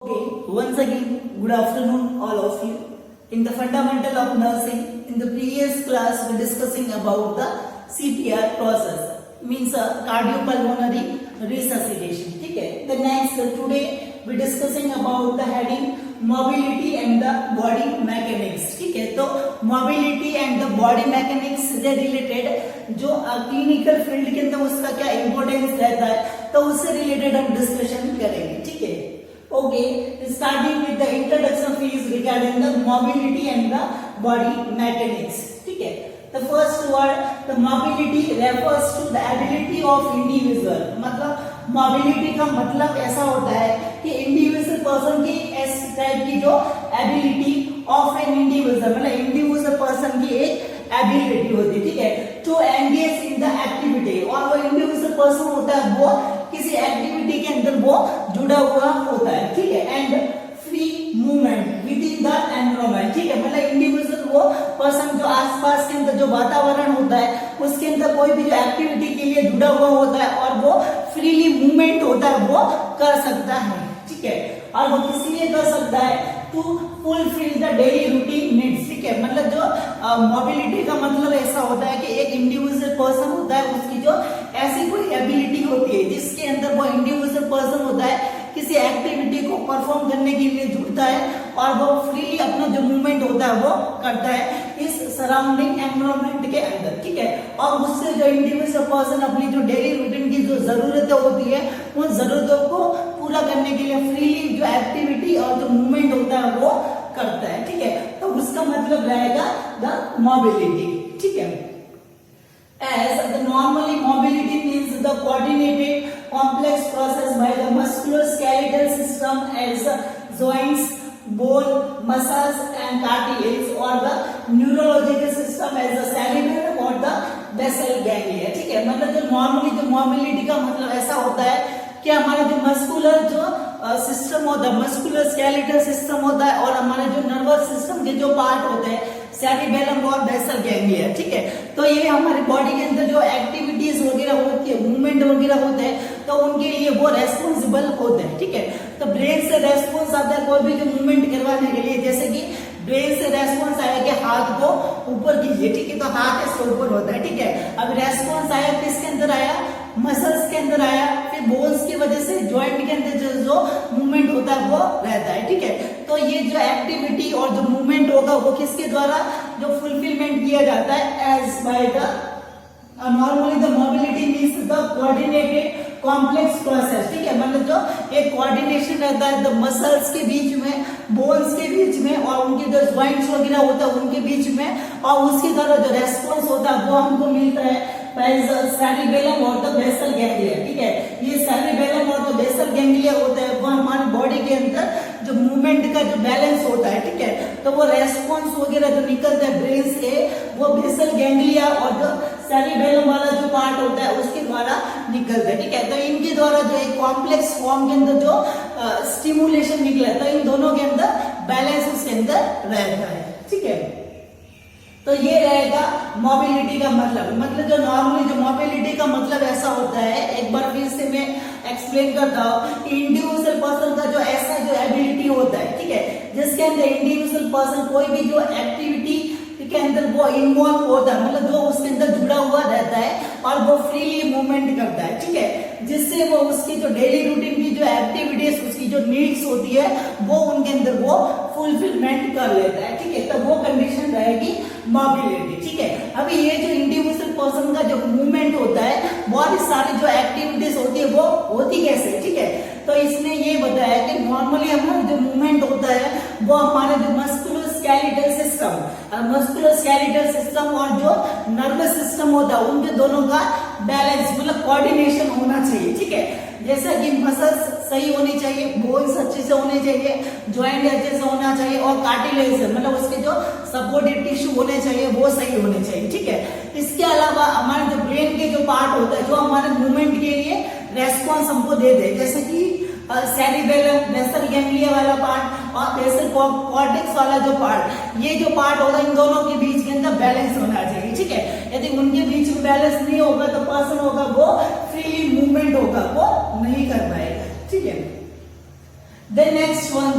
Okay, once again, good afternoon all of you. In the fundamental of nursing, in the previous class we discussing about the CPR process, means cardiopulmonary resuscitation. ठीक है? The next today we discussing about the heading mobility and the body mechanics. ठीक है? तो mobility and the body mechanics से related जो clinical field के अंदर उसका क्या importance रहता है, तो उससे related हम discussion करेंगे. ठीक है? Okay, starting with the introduction phase regarding the mobility and the body mechanics. ठीक है? The first word, the mobility refers to the ability of individual. मतलब mobility का मतलब ऐसा होता है कि individual person की इस टाइप की जो ability of an individual, मतलब individual person की एक ability होती है. ठीक है? To engage in the activity, और वो individual person होता है वो किसी एक्टिविटी के अंदर वो जुड़ा हुआ होता है. ठीक है? And free movement with in the environment. ठीक है? मतलब इंडिविजुअल वो पर्सन जो आसपास के अंदर जो वातावरण होता है उसके अंदर कोई भी जो एक्टिविटी के लिए जुड़ा हुआ होता है और वो फ्रीली मूवमेंट होता है वो कर सकता है. ठीक है? और वो किस लिए कर सकता है? To fulfil the daily routine needs. ठीक है? मतलब जो मोबिलिटी का मतलब ऐसा होता है कि एक इंडिविजुअल पर्सन होता है उसकी जो ऐसी कोई एबिलिटी होती है जिसके अंदर वो इंडिविजुअल पर्सन होता है किसी एक्टिविटी को परफॉर्म करने के लिए जुड़ता है और वो फ्रीली अपना जो मूवमेंट होता है वो करता है इस सराउंडिंग एनवायरनमेंट के अंदर. ठीक है? और उससे जो इंडिविजुअल पर्सन अपनी जो डेली रूटीन की जो जरूरतें होती है उन जरूरतों को पूरा करने के लिए फ्रीली जो एक्टिविटी और जो मूवमेंट होता है वो करता है. ठीक है? तो उसका मतलब रहेगा द मोबिलिटी. ठीक है? As the normally mobility means the coordinated complex process by the musculoskeletal system as joints, bone, muscles and cartilage, or the neurological system as the cerebellum or the basal ganglia. ठीक है? मतलब जो normally जो mobility का मतलब ऐसा होता है कि हमारा जो मस्कुलर जो सिस्टम होता है, मस्कुलर स्केलेटल सिस्टम होता है और हमारे जो नर्वस सिस्टम के जो पार्ट होते हैं सेरिबेलम और बेसल गैंग्लिया. ठीक है? तो ये हमारी बॉडी के अंदर जो एक्टिविटीज वगैरह होती है, मूवमेंट वगैरह होते हैं, तो उनके लिए वो रेस्पॉन्सिबल होते हैं. ठीक है? तो ब्रेन से रेस्पॉन्स आता है कोई भी जो मूवमेंट करवाने के लिए, जैसे कि ब्रेन से रेस्पॉन्स आया कि हाथ को ऊपर कीजिए. ठीक है? तो हाथ ऐसे ऊपर होता है. ठीक है? अब रेस्पॉन्स आया किसके अंदर आया? मसल्स के अंदर आया. फिर बोन्स की वजह से जॉइंट के अंदर जो मूवमेंट होता है वो रहता है. ठीक है? तो ये जो एक्टिविटी और जो मूवमेंट होगा वो किसके द्वारा जो फुलफिलमेंट किया जाता है? As by the normally the mobility means the coordinated complex process. ठीक है? मतलब जो एक कोऑर्डिनेशन रहता है द मसल्स के बीच में, बोन्स के बीच में और उनके जो जॉइंट्स वगैरह होता है उनके बीच में, और उसके द्वारा जो रेस्पॉन्स होता है वो हमको मिलता है सेरिबेलम और द बेसल गैंग्लिया. ठीक है? ये सेरिबेलम और द बेसल गैंग्लिया होता है वो हमारी बॉडी के अंदर जो मूवमेंट का जो बैलेंस होता है. ठीक है? तो वो रेस्पॉन्स वगैरह जो निकलता है ब्रेन से वो बेसल गैंग्लिया और जो सेरिबेलम वाला जो पार्ट होता है उसके द्वारा निकलता है. ठीक है? तो इनके द्वारा जो एक कॉम्प्लेक्स फॉर्म के अंदर जो स्टिमुलेशन निकला है तो इन दोनों के अंदर बैलेंस उसके अंदर रहता है. ठीक है? तो ये रहेगा मोबिलिटी का मतलब जो नॉर्मली जो मोबिलिटी का मतलब ऐसा होता है, एक बार फिर से मैं एक्सप्लेन करता हूँ. इंडिविजुअल पर्सन का जो ऐसा जो एबिलिटी होता है. ठीक है? जिसके अंदर इंडिविजुअल पर्सन कोई भी जो एक्टिविटी के अंदर वो इन्वॉल्व होता है, मतलब जो उसके अंदर जुड़ा हुआ रहता है और वो फ्रीली मूवमेंट करता है. ठीक है? जिससे वो उसकी जो डेली रूटीन की जो एक्टिविटीज उसकी जो नीड्स होती है वो उनके अंदर वो फुलफिलमेंट कर लेता है. ठीक है? तो वो कंडीशन रहेगी मोबिलिटी. ठीक है? अभी ये जो इंडिविजुअल पर्सन का जो मूवमेंट होता है बहुत सारी जो एक्टिविटीज होती है वो होती कैसे? ठीक है? तो इसने ये बताया कि नॉर्मली हमारा जो मूवमेंट होता है वो हमारे जो मस्कुलोस्केलेटल सिस्टम और जो नर्वस सिस्टम होता है उनके दोनों का बैलेंस मतलब कोऑर्डिनेशन होना चाहिए. ठीक है? जैसा कि मसल्स सही होनी चाहिए, बोन्स अच्छे से होने चाहिए, जॉइंट अच्छे से होना चाहिए और कार्टिलेज मतलब उसके जो सपोर्टिव टिश्यू होने चाहिए वो सही होने चाहिए. ठीक है? इसके अलावा हमारे जो ब्रेन के जो पार्ट होता है जो हमारे मूवमेंट के लिए रेस्पॉन्स हमको दे दे, जैसे कि सेरिबेलम बेसल गैंग्लिया वाला पार्ट और बेसल कॉर्टेक्स वाला जो पार्ट, ये जो पार्ट होगा इन दोनों के बीच के अंदर बैलेंस होना चाहिए. ठीक है? यदि उनके बीच में बैलेंस नहीं होगा तो पर्सन होगा वो फ्रीली मूवमेंट होगा वो नहीं कर पाएगा. ठीक है? Then next one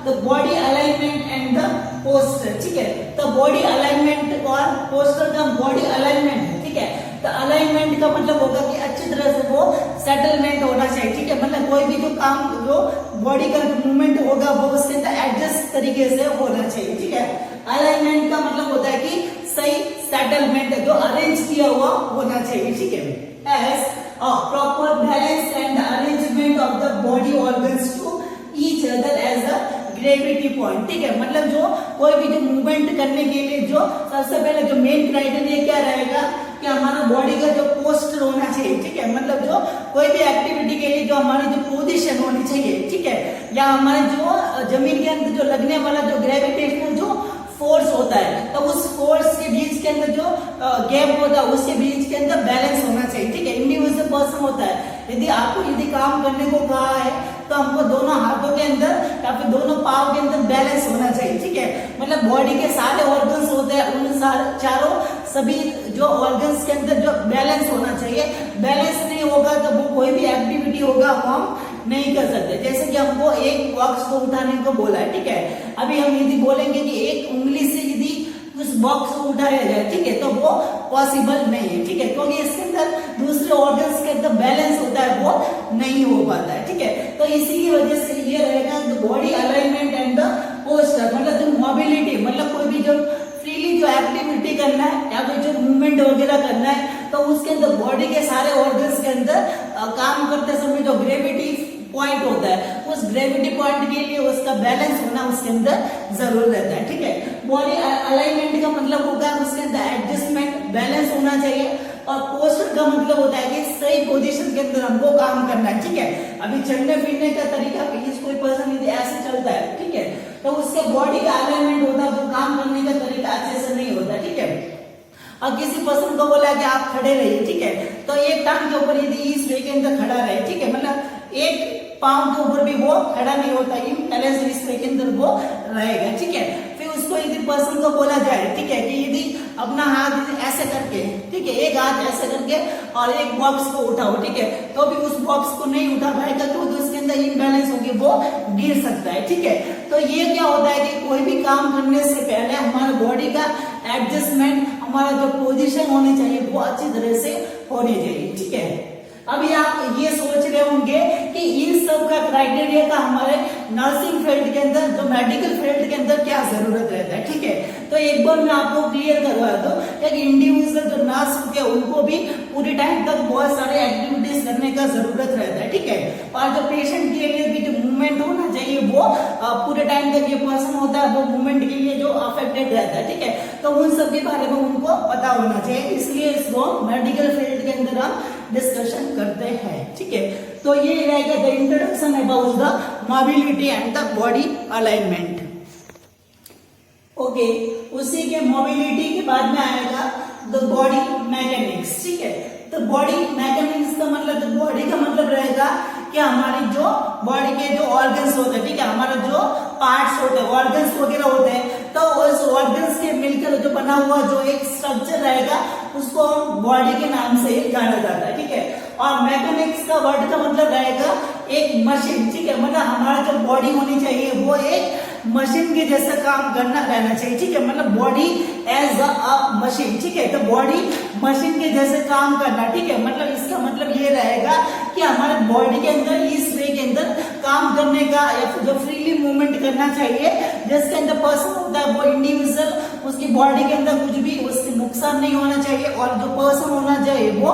the body alignment and the posture, ठीक है। तो body alignment और posture का body alignment है, ठीक है। तो alignment का मतलब होगा कि अच्छी तरह से वो सेटलमेंट होना चाहिए, ठीक है। मतलब कोई भी जो काम जो बॉडी का मूवमेंट होगा वो उसके अंदर एडजस्ट तरीके से होना चाहिए, ठीक है। अलाइनमेंट का मतलब होता है कि सही सेटलमेंट जो अरेंज किया हुआ होना चाहिए, ठीक है। As proper balance and arrangement of the body organs to each other as a gravity point, ठीक है। मतलब जो कोई भी जो मूवमेंट करने के लिए जो सबसे पहले जो मेन क्राइटेरिया क्या रहेगा कि हमारा बॉडी का जो पोस्टर होना चाहिए, ठीक है। मतलब जो कोई भी एक्टिविटी के लिए जो हमारी जो पोजीशन होनी चाहिए, ठीक है, या हमारे जो जमीन के अंदर जो लगने वाला जो ग्रेविटेशनल जो फोर्स होता है, तो उस फोर्स के बीच के अंदर जो गैप होता है उसके बीच के अंदर बैलेंस होना चाहिए, ठीक है। इंडिविजुअल पर्सन होता है, यदि आपको यदि काम करने को कहा है तो हमको दोनों हाथों के अंदर या फिर दोनों पाँव के अंदर बैलेंस होना चाहिए, ठीक है। मतलब बॉडी के सारे ऑर्गन्स होते हैं उन चारों सभी जो ऑर्गन्स के अंदर जो बैलेंस होना चाहिए। बैलेंस नहीं होगा तो वो कोई भी एक्टिविटी होगा वो हम नहीं कर सकते। जैसे कि हमको एक बॉक्स को उठाने को बोला है, ठीक है। अभी हम यदि बोलेंगे कि एक उंगली से यदि उस बॉक्स को उठाया जाए, ठीक है, तो वो पॉसिबल नहीं है, ठीक है, क्योंकि इसके अंदर दूसरे ऑर्गन्स के अंदर बैलेंस होता है वो नहीं हो पाता है, ठीक है। तो इसी की वजह से ये रहेगा body alignment and the posture, मतलब जो मोबिलिटी, मतलब कोई भी जो फ्रीली जो एक्टिविटी करना है या फिर जो मूवमेंट वगैरह करना है तो उसके अंदर बॉडी के सारे ऑर्गन्स के अंदर काम करते समय जो ग्रेविटी पॉइंट होता है उस ग्रेविटी पॉइंट के लिए उसका बैलेंस होना उसके अंदर जरूर रहता है, ठीक है। बॉडी अलाइनमेंट का मतलब होगा उसके अंदर एडजस्टमेंट बैलेंस होना चाहिए, और पोस्चर का मतलब होता है कि सही पोजीशन के अंदर हमको काम करना है, ठीक है। अभी चलने फिरने का तरीका कोई पर्सन यदि ऐसे चलता है, ठीक है, तो उसके बॉडी का अलाइनमेंट होता है, वो काम करने का तरीका अच्छे से नहीं होता, ठीक है। और किसी पर्सन को बोला कि आप खड़े रहिए, ठीक है, तो एक टांग के ऊपर यदि इस वे के अंदर खड़ा रहे, ठीक है, मतलब एक पांव के ऊपर भी वो खड़ा नहीं होता, इम्बैलेंस इस वे के अंदर वो रहेगा, ठीक है। फिर उसको यदि पर्सन को बोला जाए, ठीक है, कि यदि अपना हाथ ऐसे करके, ठीक है, एक हाथ ऐसे करके और एक बॉक्स को उठाओ, ठीक है, तो भी उस बॉक्स को नहीं उठा पाएगा क्योंकि उसके अंदर इम्बैलेंस होगी, वो गिर सकता है, ठीक है। तो ये क्या होता है कि कोई भी काम करने से पहले हमारे बॉडी का एडजस्टमेंट, हमारा जो पोजीशन होनी चाहिए वो अच्छी तरह से होनी चाहिए, ठीक है। अभी आप ये सोच रहे होंगे कि इन सब का क्राइटेरिया का हमारे नर्सिंग फील्ड के अंदर जो मेडिकल फील्ड के अंदर क्या जरूरत रहता है, ठीक है। तो एक बार मैं आपको क्लियर करवा दूं कि इंडिविजुअल जो नर्स होते हैं उनको भी पूरी टाइम तक बहुत सारे एक्टिविटीज करने का जरूरत रहता है, ठीक है। और जो पेशेंट के लिए भी जो मूवमेंट होना चाहिए वो पूरे टाइम तक ये पर्सन होता है वो मूवमेंट के लिए जो अफेक्टेड रहता है, ठीक है। तो उन सब के बारे में उनको पता होना चाहिए, इसलिए इसको मेडिकल फील्ड के अंदर हम डिस्कशन करते हैं, ठीक है। तो ये रहेगा the introduction about the mobility and the body alignment. Okay, उसी के मोबिलिटी के बाद में आएगा द बॉडी मैकेनिक्स, ठीक है। तो बॉडी मैकेनिक्स का मतलब, तो बॉडी का मतलब रहेगा कि हमारी जो बॉडी के जो ऑर्गन्स होते हैं, ठीक है, हमारा जो पार्ट्स होते हैं, ऑर्गन्स वगैरह होते हैं, तो उस ऑर्गन्स के मिलकर जो बना हुआ जो एक स्ट्रक्चर रहेगा उसको बॉडी के नाम से जाना जाता है, ठीक है। और मैकेनिक्स का वर्ड का मतलब रहेगा एक मशीन, ठीक है, मतलब हमारा जो बॉडी होनी चाहिए वो एक मशीन के जैसा काम करना रहना चाहिए, ठीक है। मतलब बॉडी एज अ मशीन, ठीक है, तो बॉडी मशीन के जैसे काम करना, ठीक है। मतलब इसका मतलब ये रहेगा कि हमारे बॉडी के अंदर इस वे के अंदर काम करने का या फिर जो फ्रीली मूवमेंट करना चाहिए, जिसके अंदर पर्सन होता है वो इंडिविजुअल, उसकी बॉडी के अंदर कुछ भी उससे नुकसान नहीं होना चाहिए, और जो पर्सन होना चाहिए वो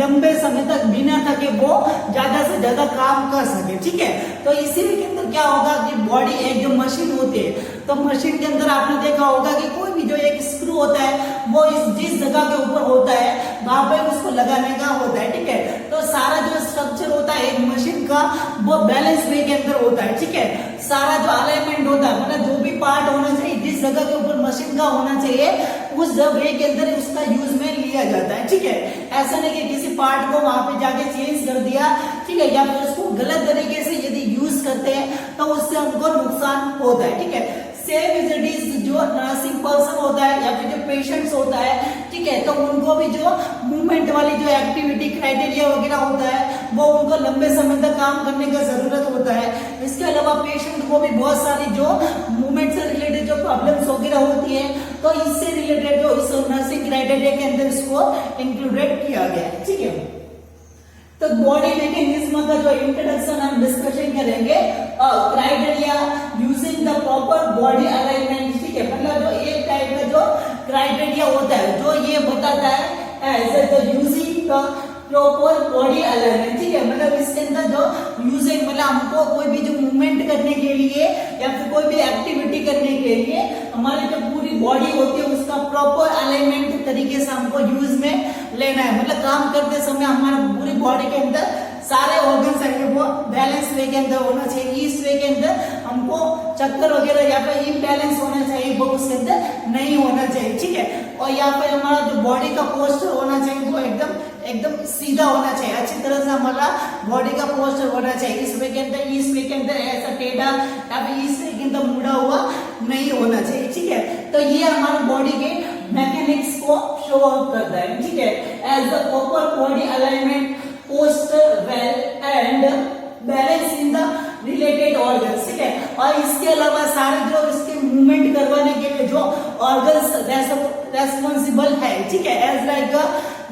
लंबे समय तक बिना थके वो ज्यादा से ज्यादा काम कर सके, ठीक है। तो इसी के अंदर क्या होगा कि बॉडी एक जो मशीन होती है, तो मशीन के अंदर आपने देखा होगा कि कोई भी जो एक स्क्रू होता है वो जिस जगह के ऊपर होता है वहां पे उसको लगाने का होता है, ठीक है। तो सारा जो स्ट्रक्चर होता है एक मशीन का वो बैलेंस वे के अंदर होता है, ठीक है। सारा जो अलाइनमेंट होता है, मतलब जो भी पार्ट होना चाहिए जिस जगह के ऊपर मशीन का होना चाहिए उस वे के अंदर उसका यूज में लिया जाता है, ठीक है। ऐसा नहीं कि किसी पार्ट को वहां पे जाके चेंज कर दिया, ठीक है, या फिर उसको गलत तरीके से यदि यूज करते हैं तो उससे हमको नुकसान होता है, ठीक है। सेम इज इट इज जो नर्सिंग पर्सन होता है या फिर जो पेशेंट्स होता है, ठीक है, तो उनको भी जो मूवमेंट वाली जो एक्टिविटी क्राइटेरिया वगैरह होता है वो उनको लंबे समय तक काम करने का जरूरत होता है। इसके अलावा पेशेंट को भी बहुत सारी जो मूवमेंट से रिलेटेड जो प्रॉब्लम्स वगैरह होती है, तो इससे रिलेटेड जो इस नर्सिंग क्राइटेरिया के अंदर इसको इंक्लूडेड किया गया है, ठीक है। तो बॉडी मैकेनिज्म का जो इंट्रोडक्शन हम डिस्कशन करेंगे, criteria using the proper body alignment, ठीक है, मतलब जो एक टाइप का जो क्राइटेरिया होता है जो ये बताता है as the using the proper body alignment, ठीक है, मतलब इसके अंदर जो यूजिंग मतलब हमको कोई भी जो मूवमेंट करने के लिए या फिर कोई भी एक्टिविटी करने के लिए हमारी जो पूरी बॉडी होती है उसका प्रॉपर अलाइनमेंट तरीके से हमको यूज में लेना है। मतलब काम करते समय हमारी पूरी बॉडी के अंदर सारे ऑर्गन्स है वो बैलेंस वे के अंदर होना चाहिए। इस वे के अंदर हमको चक्कर वगैरह या फिर इम्बैलेंस होना चाहिए वो उसके अंदर नहीं होना चाहिए, ठीक है। और यहाँ पे हमारा जो बॉडी का पोस्टर होना चाहिए वो एकदम एकदम सीधा होना चाहिए, अच्छी तरह से हमारा बॉडी का पोस्टर होना चाहिए। इस वे के अंदर इस वे के अंदर ऐसा टेढ़ा या फिर इस वे के अंदर मुड़ा हुआ नहीं होना चाहिए, ठीक है। तो ये हमारे बॉडी के मैकेनिक्स को शो ऑफ करता है, ठीक है। As the proper body alignment, posture well and balance in the related organs, ठीक है। और इसके अलावा सारे जो इसके मूवमेंट करवाने के लिए जो ऑर्गन्स रेस्पॉन्सिबल है, ठीक है, एज लाइक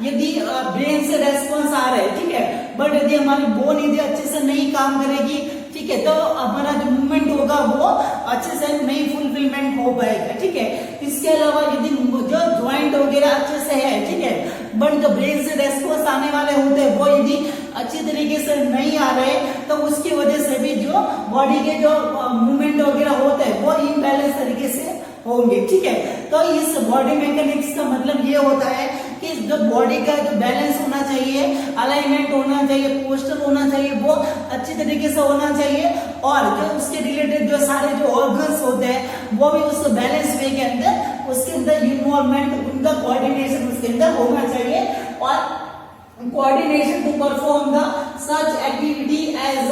यदि ब्रेन से रेस्पॉन्स आ रहा है, ठीक है, बट यदि हमारी बोन यदि अच्छे से नहीं काम करेगी, ठीक है, तो हमारा जो मूवमेंट होगा वो अच्छे से नहीं फुलफिलमेंट हो पाएगा, ठीक है। इसके अलावा यदि जो ज्वाइंट वगैरह अच्छे से है, ठीक है, बट जो ब्रेन से रेस्पॉन्स आने वाले होते हैं वो यदि अच्छी तरीके से नहीं आ रहे तो उसकी वजह से भी जो बॉडी के जो मूवमेंट वगैरह होते हैं वो इम्बैलेंस तरीके से होंगे, ठीक है। तो इस बॉडी मैकेनिक्स का मतलब ये होता है कि जो बॉडी का जो बैलेंस होना चाहिए, अलाइनमेंट होना चाहिए, पोस्टर होना चाहिए, वो अच्छी तरीके से होना चाहिए और जो उसके रिलेटेड जो सारे जो ऑर्गन्स होते हैं वो भी उस बैलेंस वे के अंदर उसके अंदर इन्वॉल्वमेंट, उनका कोऑर्डिनेशन उसके अंदर होना चाहिए और coordination to perform the such activity as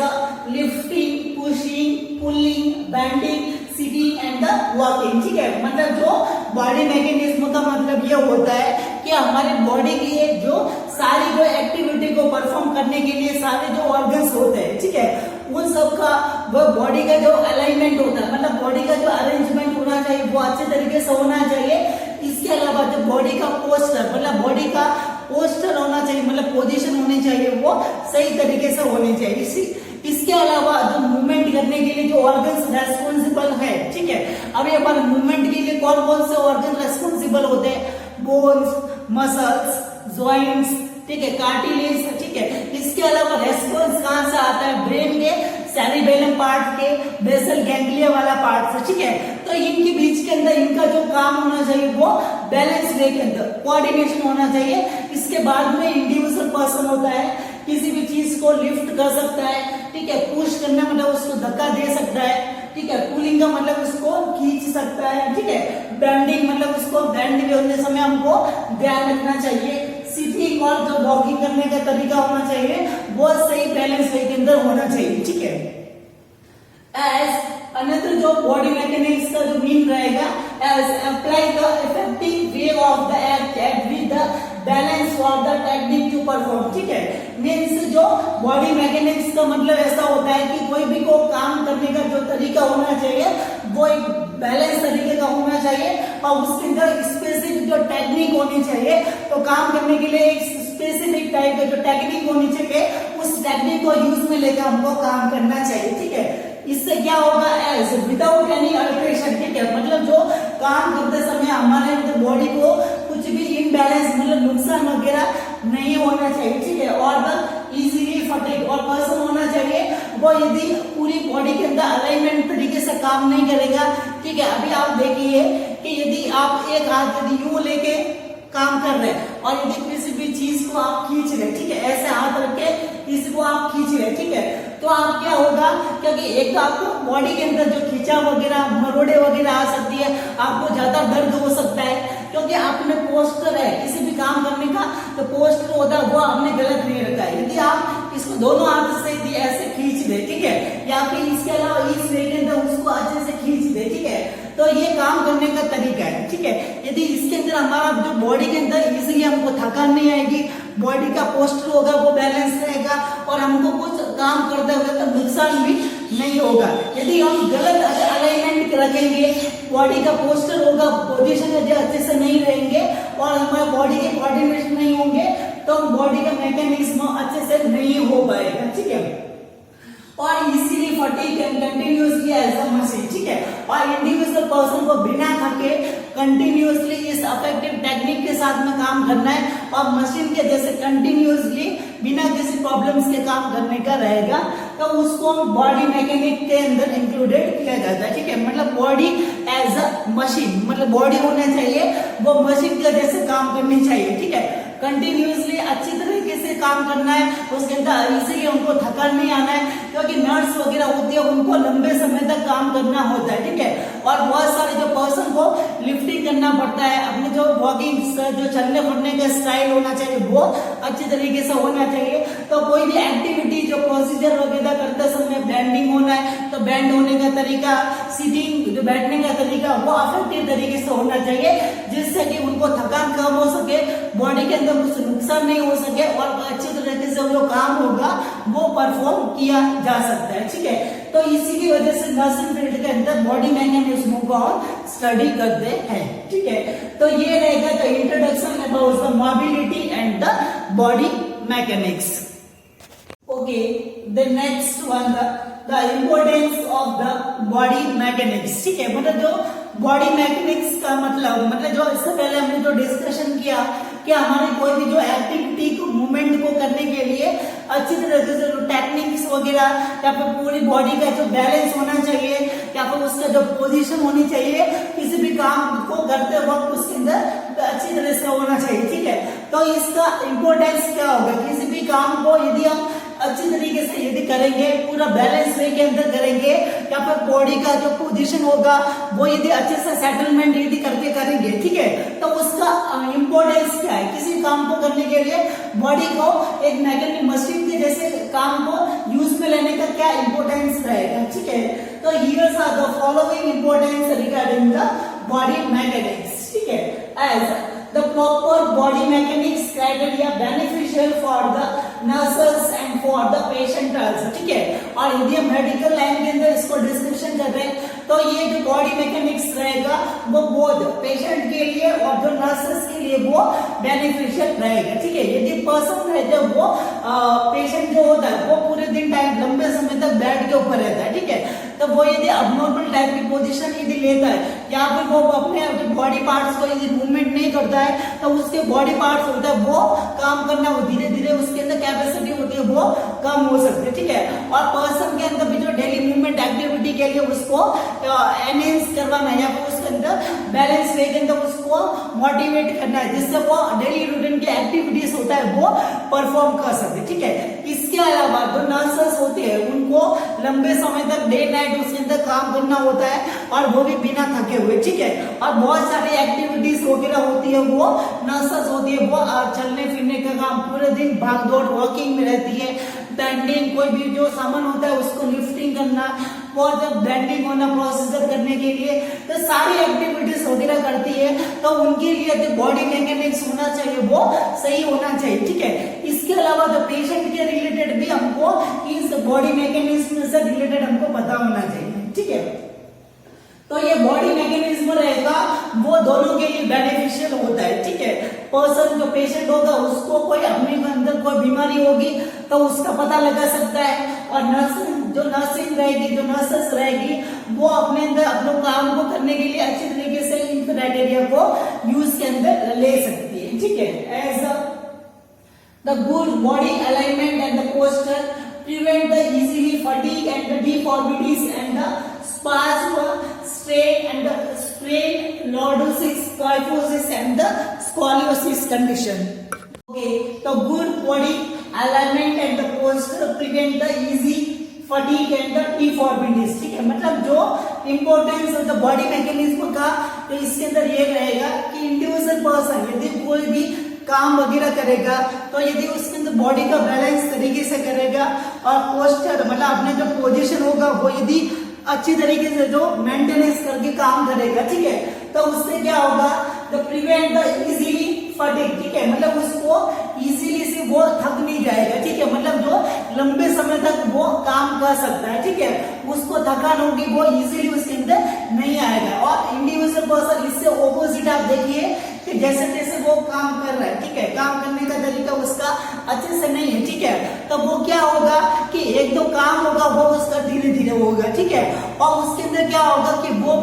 lifting, pushing, pulling, bending, sitting and the walking, ठीक है। मतलब जो बॉडी मैकेनिज्म का मतलब ये होता है कि हमारे बॉडी की जो सारी जो एक्टिविटी को परफॉर्म करने के लिए सारे जो ऑर्गन्स होते हैं, ठीक है, उन सब का वो बॉडी का जो अलाइनमेंट होता है, मतलब बॉडी का जो अरेंजमेंट होना चाहिए वो अच्छे तरीके से होना चाहिए। इसके अलावा जो बॉडी का पोस्टर, मतलब बॉडी का पोस्टर होना चाहिए, मतलब पोजीशन होनी चाहिए वो सही तरीके से होनी चाहिए। इसके अलावा जो मूवमेंट करने के लिए जो ऑर्गन्स रेस्पॉन्सिबल है, ठीक है, अभी हमारे मूवमेंट के लिए कौन कौन से ऑर्गन रेस्पॉन्सिबल होते हैं, बोन्स, मसल्स, जॉइंट्स, ठीक है, कार्टिलेज, ठीक है। इसके अलावा रेस्पॉन्स कहां से आता है, ब्रेन के सेरिबेलम पार्ट के बेसल गैंग्लिया वाला पार्ट से, ठीक है। तो इनके बीच के अंदर इनका जो काम होना चाहिए वो बैलेंस वे के अंदर कोऑर्डिनेशन होना चाहिए। इसके बाद में इंडिविजुअल पर्सन होता है, किसी भी चीज को लिफ्ट कर सकता है, ठीक है, पुश करना मतलब उसको धक्का दे सकता है, ठीक है, पुलिंग का मतलब उसको खींच सकता है, ठीक है, बेंडिंग मतलब उसको बेंड भी होने समय हमको ध्यान रखना चाहिए। सिटिंग और जो वॉकिंग करने का तरीका होना चाहिए वो सही बैलेंस वे के अंदर होना चाहिए, ठीक है। एज अनदर जो बॉडी मैकेनिक्स का जो मीन रहेगा as apply the effective way of the act with the balance for the technique to perform, ठीक है। मीन्स जो बॉडी मैकेनिक्स का मतलब ऐसा होता है कि कोई भी को काम करने का जो तरीका होना चाहिए वो एक बैलेंस तरीके का होना चाहिए और उसके अंदर स्पेसिफिक जो टेक्निक होनी चाहिए। तो काम करने के लिए एक स्पेसिफिक टाइप का जो टेक्निक होनी चाहिए उस टेक्निक को यूज में लेकर हमको काम करना चाहिए, ठीक है। इससे क्या होगा, एज विदाउट एनी अल्टरेशन, ठीक है, मतलब जो काम करते समय हमारे बॉडी को कुछ भी इनबैलेंस मतलब नुकसान वगैरह नहीं होना चाहिए, ठीक है, और इजीली फटिग और पर्सन होना चाहिए वो यदि पूरी बॉडी के अंदर अलाइनमेंट तरीके से काम नहीं करेगा, ठीक है। अभी आप देखिए कि यदि आप एक हाथ यदि यूं लेके काम कर रहे हैं और यदि किसी भी चीज को आप खींच रहे, ठीक है, ऐसे हाथ रख के किसी को आप खींच रहे, ठीक है, तो आप क्या होगा, क्योंकि एक तो आपको बॉडी के अंदर जो खिंचाव वगैरह मरोड़े वगैरह आ सकती है, आपको ज्यादा दर्द हो सकता है क्योंकि आपने पोस्टर है किसी भी काम करने का, तो पोस्टर होता है वो आपने गलत नहीं रखा है। यदि आप इसको दोनों हाथ से ऐसे खींच दे, ठीक है, या फिर इसके अलावा इस वे के अंदर उसको अच्छे से खींच दे, ठीक है, तो तो ये काम करने का तरीका है, ठीक है। यदि इसके अंदर हमारा जो बॉडी के अंदर इजीली हमको थकान नहीं आएगी, बॉडी का पोस्टर होगा वो बैलेंस रहेगा और हमको कुछ काम करते हुए तो नुकसान भी नहीं होगा। यदि हम गलत अलाइनमेंट रखेंगे, बॉडी का पोस्टर होगा, पोजीशन अच्छे से नहीं रहेंगे और हमारे बॉडी के कोऑर्डिनेशन नहीं होंगे तो बॉडी का मैकेनिज्म अच्छे से नहीं हो पाएगा, ठीक है। और इसीलिए fatigue and continuously as a machine, ठीक है। और इंडिविजुअल पर्सन को बिना थके कंटिन्यूअसली इस अफेक्टिव टेक्निक के साथ में काम करना है और मशीन के जैसे कंटिन्यूअसली बिना किसी प्रॉब्लम्स के काम करने का रहेगा, तो उसको बॉडी मैकेनिक के अंदर इंक्लूडेड किया जाता है, ठीक है। मतलब बॉडी एज अ मशीन, मतलब बॉडी होना चाहिए वो मशीन के जैसे काम करनी चाहिए, ठीक है। कंटिन्यूअसली अच्छी तरीके से काम करना है, उसके अंदर इसीलिए उनको थकान नहीं आना है क्योंकि नर्स वगैरह होती है उनको लंबे समय तक काम करना होता है, ठीक है। और बहुत सारे जो पर्सन को लिफ्टिंग करना पड़ता है, अपने जो वॉकिंग जो चलने फिरने का स्टाइल होना चाहिए वो अच्छी तरीके से होना चाहिए। तो कोई भी एक्टिविटी जो प्रोसीजर वगैरह करते समय बैंडिंग होना है तो बैंड होने का तरीका, सीटिंग जो बैठने का तरीका वो अफेक्टिव तरीके से होना चाहिए जिससे कि उनको थकान कम हो सके, बॉडी के अंदर कुछ नुकसान नहीं हो सके और अच्छी तरीके से जो काम होगा वो परफॉर्म किया जा सकता है, ठीक है। तो इसी की वजह से नर्सिंग फील्ड के अंदर बॉडी मैकेनिज्म को हम स्टडी करते हैं, ठीक है। तो ये रहेगा the introduction about the mobility and the body mechanics. Okay, the next one the importance of the body mechanics, ठीक है। मतलब जो बॉडी मैकेनिक्स का मतलब जो इससे पहले हमने जो डिस्कशन किया कि हमारी कोई भी जो एक्टिविटी को मूवमेंट को करने के लिए अच्छी तरह से जो टेक्निक्स वगैरह या फिर पूरी बॉडी का जो बैलेंस होना चाहिए या फिर उसका जो पोजीशन होनी चाहिए किसी भी काम को करते वक्त उसके अंदर अच्छी तरह से होना चाहिए, ठीक है। तो इसका इम्पोर्टेंस क्या होगा, किसी भी काम को यदि हम अच्छी तरीके से यदि करेंगे, पूरा बैलेंस वे के अंदर करेंगे या फिर बॉडी का जो पोजीशन होगा वो यदि अच्छे से सेटलमेंट यदि करके करेंगे, ठीक है, तो उसका इम्पोर्टेंस क्या है। किसी काम को करने के लिए बॉडी को एक मैकेनिक मशीन के जैसे काम को यूज में लेने का क्या इम्पोर्टेंस रहेगा, ठीक है। तो here's are the following importance regarding the body mechanics, ठीक है। As the proper body mechanics criteria beneficial for the nurses and for the patient also, ठीक है। और यदि हम मेडिकल लाइन के अंदर इसको डिस्कशन कर रहे हैं तो ये जो बॉडी मैकेनिक्स रहेगा वो बोथ पेशेंट के लिए और जो नर्सेस के लिए वो बेनिफिशियल रहेगा, ठीक है। यदि पर्सन रहते हैं वो पेशेंट जो होता है वो पूरे दिन टाइम लंबे समय तक बेड के ऊपर रहता है, ठीक है, तो वो यदि अबनॉर्मल टाइप की पोजीशन यदि लेता है या फिर वो अपने बॉडी पार्ट्स को यदि मूवमेंट नहीं करता है तो उसके बॉडी पार्ट्स होता है वो काम करना वो धीरे धीरे उसके अंदर कैपेसिटी होती है वो कम हो सकती है, ठीक है। और पर्सन के अंदर भी जो डेली मूवमेंट एक्टिविटी के लिए उसको एनहेंस करवाना है या फिर उसके अंदर बैलेंस वे के अंदर उसको मोटिवेट करना है जिससे वो डेली रूटीन की एक्टिविटीज होता है वो परफॉर्म कर सकते, ठीक है। इसके अलावा जो नर्सेस होते हैं उनको लंबे समय तक डे नाइट उसके अंदर काम करना होता है और वो भी बिना थके हुए, ठीक है। और बहुत सारी एक्टिविटीज वगैरह होती है वो नर्सेस होती है वो चलने फिरने का काम पूरे दिन भाग दौड़ वॉकिंग में रहती है, बेंडिंग कोई भी जो सामान होता है उसको लिफ्टिंग करना, वो जब बेंडिंग होना प्रोसीजर करने के लिए तो सारी एक्टिविटीज वगैरह करती है तो उनके लिए जो बॉडी मैकेनिक्स होना चाहिए वो सही होना चाहिए, ठीक है। इसके अलावा जो पेशेंट के रिलेटेड भी हमको इस बॉडी मैकेनिज्म से रिलेटेड हमको पता होना चाहिए, ठीक है। तो ये बॉडी मैकेनिज्म रहेगा वो दोनों के लिए बेनिफिशियल होता है, ठीक है। पर्सन जो पेशेंट होगा उसको कोई अपने अंदर कोई बीमारी होगी तो उसका पता लगा सकता है और नर्सिंग रहेगी जो नर्सेस रहेगी वो अपने अंदर अपने काम को करने के लिए अच्छी तरीके से इन क्राइटेरिया को यूज के अंदर ले सकती है, ठीक है। As the good body alignment and the posture prevent the easily fatigue and the deformities and the spasm, strain and the sprain, lordosis, kyphosis and the scoliosis condition. Okay, so good body alignment and the posture prevent the easy fatigue and the deformities, ठीक है। मतलब जो importance of the body mechanism का तो इसके अंदर ये रहेगा कि इंडिविजुअल पर्सन यदि कोई भी काम वगैरह करेगा तो यदि उसके अंदर बॉडी का बैलेंस तरीके से करेगा और पोस्चर मतलब अपने जो पोजीशन होगा वो यदि अच्छी तरीके से जो मेंटेनेंस करके काम करेगा, ठीक है। तो उससे क्या होगा, the prevent the easily fatigue, ठीक है, मतलब उसको इजीली से वो थक नहीं जाएगा, ठीक है, मतलब जो लंबे समय तक वो काम कर सकता है, ठीक है, उसको थकान होगी, वो इजीली उसके अंदर नहीं आएगा। और इंडिविजुअल पर्सन इससे ऑपोजिट आप देखिए कि जैसे जैसे वो काम कर रहा है, ठीक है, काम करने का तरीका उसका अच्छे से नहीं है, ठीक है, तो वो क्या होगा कि एक दो काम होगा वो उसका धीरे धीरे होगा, ठीक है, और उसके अंदर क्या होगा कि वो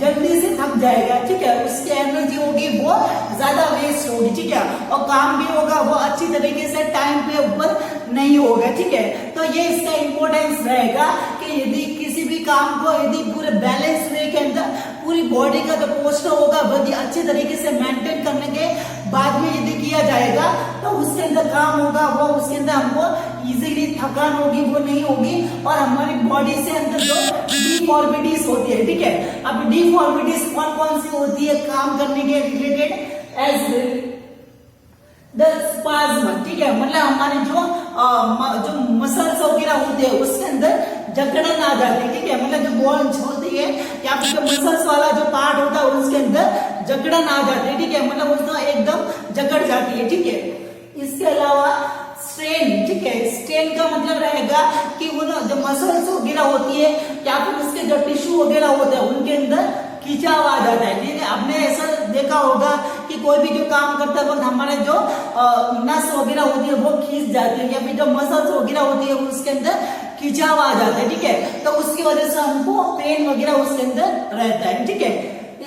जल्दी से थक जाएगा, ठीक है, उसकी एनर्जी होगी वो ज्यादा वेस्ट होगी, ठीक है, और काम भी होगा वो अच्छी तरीके से टाइम पे ऊपर नहीं होगा, ठीक है। तो ये इसका इंपॉर्टेंस रहेगा कि यदि किसी भी काम को यदि पूरे बैलेंस वे के अंदर पूरी बॉडी का जो पोस्टर होगा वो अच्छे तरीके से मेंटेन करने के बाद में यदि किया जाएगा तो उसके अंदर काम होगा वो उसके अंदर हमको इजीली थकान होगी वो नहीं होगी, और हमारी बॉडी से अंदर जो डिफॉर्मिटीज होती है, ठीक है, अब डिफॉर्मिटीज कौन कौन सी होती है काम करने के रिलेटेड, एज द स्पाज्म, ठीक है, मतलब हमारे जो मसल्स वगैरह होते हैं उसके अंदर जकड़न आ जाती है, ठीक है, मतलब जो बोन्स होती है या फिर जो मसल्स वाला जो पार्ट होता है उसके अंदर जकड़न आ जाती है, ठीक है, मतलब उसमें एकदम जकड़ जाती है, ठीक है। इसके अलावा स्ट्रेन, ठीक है, स्ट्रेन का मतलब रहेगा कि वो जो मसल्स वगैरह होती है या फिर उसके जो टिश्यू वगैरह होते हैं उनके अंदर खिंचाव आ जाता है, ठीक है। आपने ऐसा देखा होगा कि कोई भी जो काम करता है वक्त हमारे जो नस वगैरह होती है वो खींच जाती है या फिर जो मसल्स वगैरह होती है उसके अंदर खिंचाव आ जाता है, ठीक है, तो उसकी वजह से हमको पेन वगैरह उसके अंदर रहता है, ठीक है।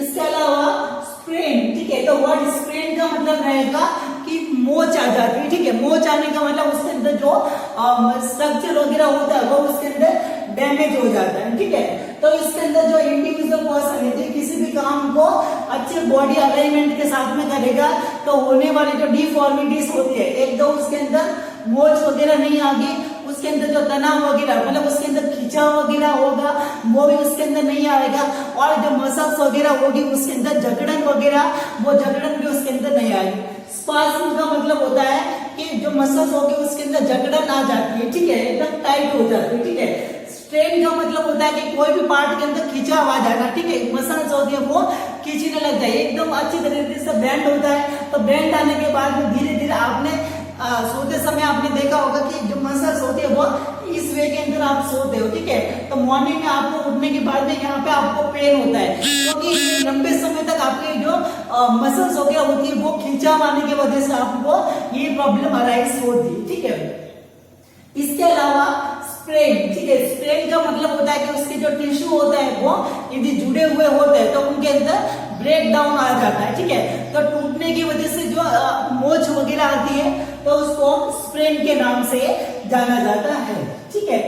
इसके अलावा स्ट्रेन, ठीक है, तो वर्ड स्ट्रेन का मतलब रहेगा कि मोच आ जाती है, ठीक है, मोच आने का मतलब उसके अंदर जो स्ट्रक्चर वगैरह होता है वो उसके अंदर डैमेज हो जाता है, ठीक है। तो इसके अंदर जो इंडिविजुअल पर्सन है किसी भी काम को अच्छे बॉडी अलाइनमेंट के साथ में करेगा तो होने वाली जो डिफॉर्मिटीज होती है, एक दो उसके अंदर मोच वगैरह नहीं आगे, उसके अंदर जो तनाव वगैरह मतलब उसके अंदर खिंचाव वगैरह होगा वो भी उसके अंदर नहीं आएगा, और जो मसल्स वगैरह होगी उसके अंदर जकड़न वगैरह वो जकड़न भी उसके अंदर नहीं आएगी। स्पाज्म का मतलब होता है कि जो मसल्स होगी उसके अंदर जकड़न आ जाती है, ठीक है, एकदम टाइट हो जाती है, ठीक है। स्ट्रेन का मतलब होता है कि कोई भी पार्ट के अंदर खिंचाव आ जाएगा, ठीक है, मसल्स होती है वो खींचने लग जाए, एकदम अच्छी तरीके से बैंड होता है, तो बैंड आने के बाद में धीरे धीरे आपने सोते समय आपने देखा होगा कि जो मसल्स होती है वो इस वे के अंदर आप सोते हो, ठीक है, तो मॉर्निंग में आपको उठने के बाद में यहाँ पे आपको पेन होता है क्योंकि लंबे समय तक आपके जो मसल्स हो गया होती है वो खिंचाव आने की वजह से आपको ये प्रॉब्लम अराइज होती है, ठीक है। इसके अलावा स्ट्रेन, ठीक है, स्ट्रेन का मतलब होता है कि उसके जो टिश्यू होता है वो यदि जुड़े हुए होते हैं तो उनके अंदर ब्रेक डाउन आ जाता है, ठीक है, तो टूटने की वजह से जो मोच वगैरह आती है तो उसको स्ट्रेन के नाम से जाना जाता है, ठीक है।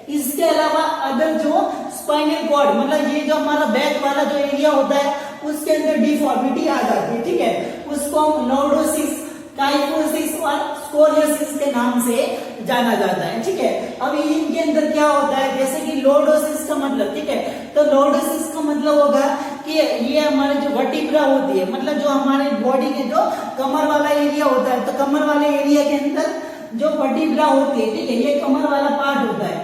इसके अलावा अगर जो स्पाइनल कॉर्ड मतलब ये जो हमारा बैक वाला जो एरिया होता है उसके अंदर डिफॉर्मिटी आ जाती है, ठीक है, उसको हम लॉर्डोसिस, काइफोसिस और स्कोलियोसिस के नाम से जाना जाता है, ठीक है। अब इनके अंदर क्या होता है, जैसे कि लॉर्डोसिस का मतलब, ठीक है, तो लॉर्डोसिस का मतलब होगा कि ये हमारे जो वर्टिब्रा होती है मतलब जो हमारे बॉडी के जो कमर वाला एरिया होता है, तो कमर वाले एरिया के अंदर जो वर्टिब्रा होती है, ठीक है, ये कमर वाला पार्ट होता है,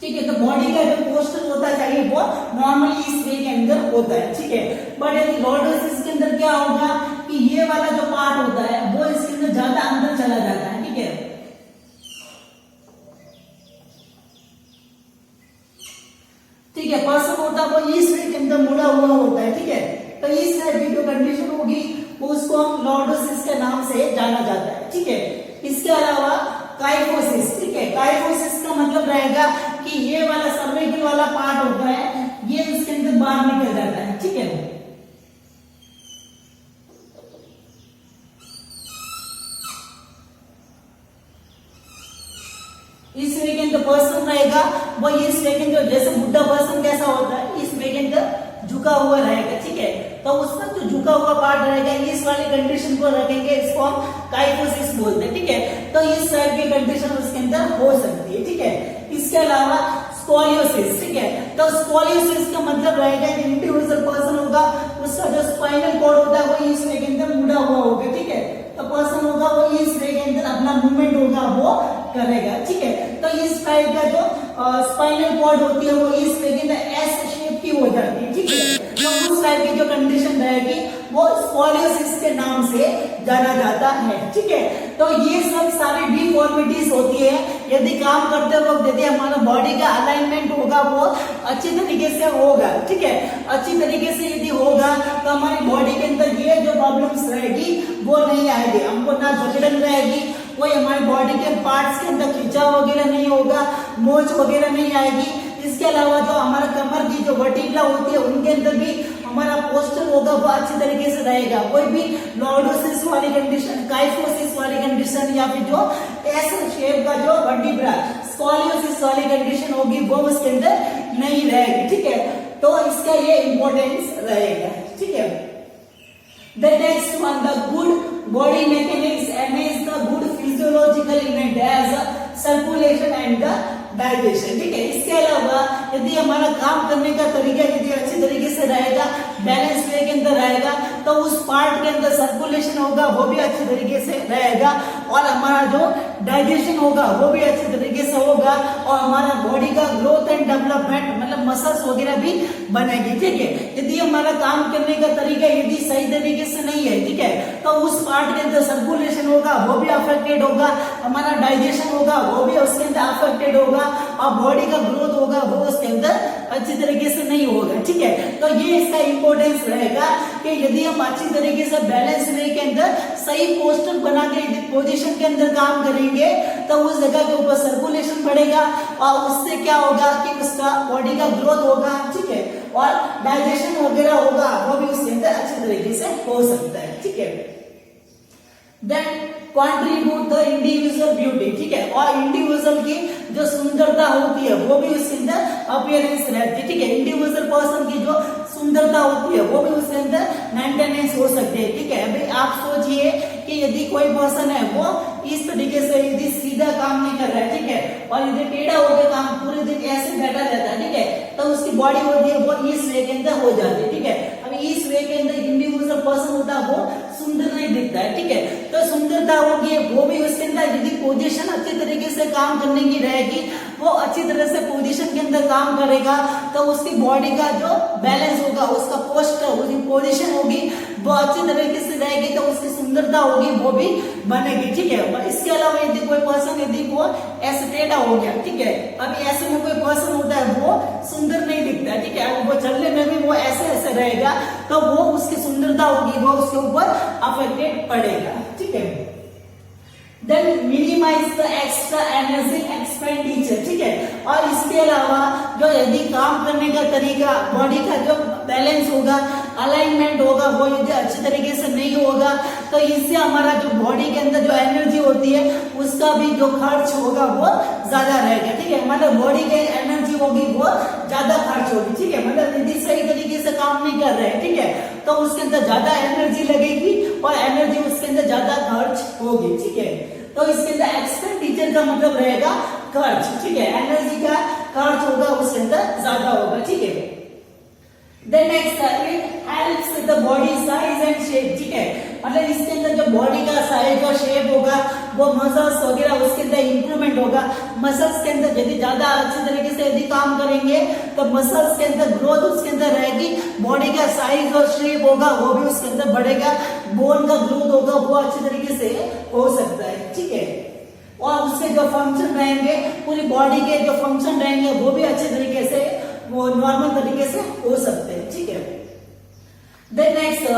ठीक है, तो बॉडी का जो पोस्टर होता है वो नॉर्मली इस वे के अंदर होता है, ठीक है। बट यदि लॉर्डोसिस के अंदर क्या होगा कि ये वाला जो पार्ट होता है वो इसके अंदर ज्यादा अंदर चला जाता है, ठीक है, ठीक है, पर्सन होता है वो इस वे के अंदर मुड़ा हुआ होता है, ठीक है, तो इस टाइप की जो कंडीशन होगी वो उसको हम लॉर्डोसिस के नाम से जाना जाता है, ठीक है। इसके अलावा काइफोसिस, ठीक है, काइफोसिस का मतलब रहेगा कि ये वाला सर्वाइकल वाला पार्ट होता है ये इसके अंदर बाहर निकल जाता है, ठीक है। इस वे के अंदर पर्सन रहेगा वो इस वे के अंदर, जैसे बुढ़ा पर्सन कैसा होता है इस वे के अंदर झुका हुआ रहेगा, ठीक है, तो उसका जो झुका हुआ पार्ट रहेगा इस वाली कंडीशन को रखेंगे, इसको हम काइफोसिस बोलते हैं, ठीक है, तो इस टाइप की कंडीशन उसके अंदर हो सकती है, ठीक है। इसके अलावा स्कोलियोसिस, ठीक है, तो स्कोलियोसिस का मतलब रहेगा कि इंडिविजुअल पर्सन होगा उसका जो स्पाइनल कॉर्ड होता है वो इस वे के अंदर मुड़ा हुआ होगा, ठीक है, तो पर्सन होगा वो इस वे के अंदर अपना मूवमेंट होगा वो करेगा, ठीक है। तो इस टाइप का जो स्पाइनल कॉर्ड होती है वो इस लेकिन एस शेप की हो जाती है, ठीक है। तो उस टाइप की जो कंडीशन रहेगी वो स्पोलियोसिस के नाम से जाना जाता है, ठीक है। तो ये सब सारी डिफॉर्मिटीज होती है। यदि काम करते वक्त यदि हमारा बॉडी का अलाइनमेंट होगा वो अच्छी तरीके से होगा, ठीक है। अच्छी तरीके से यदि होगा तो हमारी बॉडी के अंदर ये जो प्रॉब्लम्स रहेगी वो नहीं आएगी, हमको ना जकड़न रहेगी, कोई हमारी बॉडी के पार्ट्स के अंदर खिंचाव वगैरह नहीं होगा, मोच वगैरह नहीं आएगी। इसके अलावा जो हमारा कमर की जो वर्टिब्रा होती है उनके अंदर भी हमारा पोस्चर होगा वो अच्छी तरीके से रहेगा। कोई भी लॉर्डोसिस वाली कंडीशन, काइफोसिस वाली कंडीशन या फिर जो एस शेप का जो वर्टिब्रा स्कोलियोसिस वाली कंडीशन होगी वो उसके अंदर नहीं रहेगी, ठीक है। तो इसका ये इंपॉर्टेंस रहेगा, ठीक है। The next one, the good body mechanics enhance the good physiological event as circulation and the digestion, ठीक है। इसके अलावा यदि हमारा काम करने का तरीका यदि अच्छी तरीके से रहेगा, बैलेंस वे के अंदर रहेगा, तो उस पार्ट के अंदर सर्कुलेशन होगा वो भी अच्छी तरीके से रहेगा और हमारा जो डाइजेशन होगा वो भी अच्छी तरीके से होगा और हमारा बॉडी का ग्रोथ एंड डेवलपमेंट मतलब मसल्स वगैरह भी बनेगी, ठीक है। यदि हमारा काम करने का तरीका यदि सही तरीके से नहीं है, ठीक है, तो उस पार्ट के अंदर सर्कुलेशन होगा वो भी अफेक्टेड होगा, हमारा डाइजेशन होगा वो भी उसके अंदर अफेक्टेड होगा और बॉडी का ग्रोथ होगा वो उसके अंदर अच्छी तरीके से नहीं होगा, ठीक है। तो ये इसका इंपॉर्टेंस रहेगा कि यदि हम अच्छी तरीके से बैलेंस वे के अंदर सही पोस्टर बना के पोजीशन के अंदर काम करेंगे तो उस जगह के ऊपर सर्कुलेशन बढ़ेगा और उससे क्या होगा कि उसका बॉडी का ग्रोथ होगा, ठीक है, और डाइजेशन वगैरह होगा वो भी उसके अंदर अच्छी तरीके से हो सकता है, ठीक है। Then contribute the individual beauty, ठीक है, और इंडिविजुअल की जो सुंदरता होती है वो भी उसके अंदर अपीयरेंस रहती है, ठीक है। इंडिविजुअल पर्सन की जो सुंदरता होती है वो भी उसके अंदर मेंटेनेंस हो सकती है, ठीक है। अभी आप सोचिए कि यदि कोई पर्सन है वो इस तरीके से यदि सीधा काम नहीं कर रहा है, ठीक है, और यदि टेढ़ा होकर काम पूरे दिन ऐसे बैठा रहता है, ठीक है, तो उसकी बॉडी होती है वो इस वे के अंदर हो जाती है, ठीक है। अभी इस वे के अंदर इंडिविजुअल पर्सन होता है वो सुंदर नहीं दिखता है, ठीक है। तो सुंदरता होगी वो भी उसके अंदर यदि पोजीशन अच्छी तरीके से काम करने की रहेगी, वो अच्छी तरह से पोजीशन के अंदर काम करेगा तो उसकी बॉडी का जो बैलेंस होगा, उसका पोस्टर, उसकी पोजीशन होगी वो अच्छी तरीके से रहेगी तो उसकी सुंदरता होगी वो भी बनेगी, ठीक है। इसके अलावा यदि कोई पर्सन यदि वो ऐसे टेढ़ा हो गया, ठीक है, अभी ऐसे में कोई पर्सन होता है वो सुंदर नहीं दिखता है, ठीक है, वो चलने में भी वो ऐसे ऐसे रहेगा तो वो उसकी सुंदरता होगी वो उसके ऊपर अफेक्टेड पड़ेगा, ठीक है। Then minimise the extra energy expenditure, ठीक है। और इसके अलावा जो यदि काम करने का तरीका, बॉडी का जो बैलेंस होगा, अलाइनमेंट होगा वो यदि अच्छी तरीके से नहीं होगा तो इससे हमारा जो बॉडी के अंदर जो एनर्जी होती है उसका भी जो खर्च होगा वो ज्यादा रहेगा, ठीक है। मतलब बॉडी की एनर्जी होगी वो ज्यादा खर्च होगी, ठीक है। मतलब यदि सही तरीके से काम नहीं कर रहे हैं, ठीक है, तो उसके अंदर ज्यादा एनर्जी लगेगी और एनर्जी उसके अंदर ज्यादा खर्च होगी, ठीक है। तो इसके अंदर एक्सपेंडिचर का मतलब रहेगा खर्च, ठीक है, एनर्जी का खर्च होगा उसके अंदर ज्यादा होगा, ठीक है। Then next it helps with the body size and shape, ठीक है। मतलब इसके अंदर जो बॉडी का साइज और शेप होगा वो मसल्स वगैरह उसके अंदर इंप्रूवमेंट होगा। मसल्स के अंदर यदि ज्यादा अच्छे तरीके से यदि काम करेंगे तो मसल्स के अंदर ग्रोथ उसके अंदर रहेगी, बॉडी का साइज और शेप होगा वो भी उसके अंदर बढ़ेगा, बोन का ग्रोथ होगा वो अच्छे तरीके से हो सकता है, ठीक है। और उससे जो फंक्शन रहेंगे, पूरी बॉडी के जो फंक्शन रहेंगे वो भी अच्छे तरीके से वो नॉर्मल तरीके से हो सकते हैं, ठीक है। Then next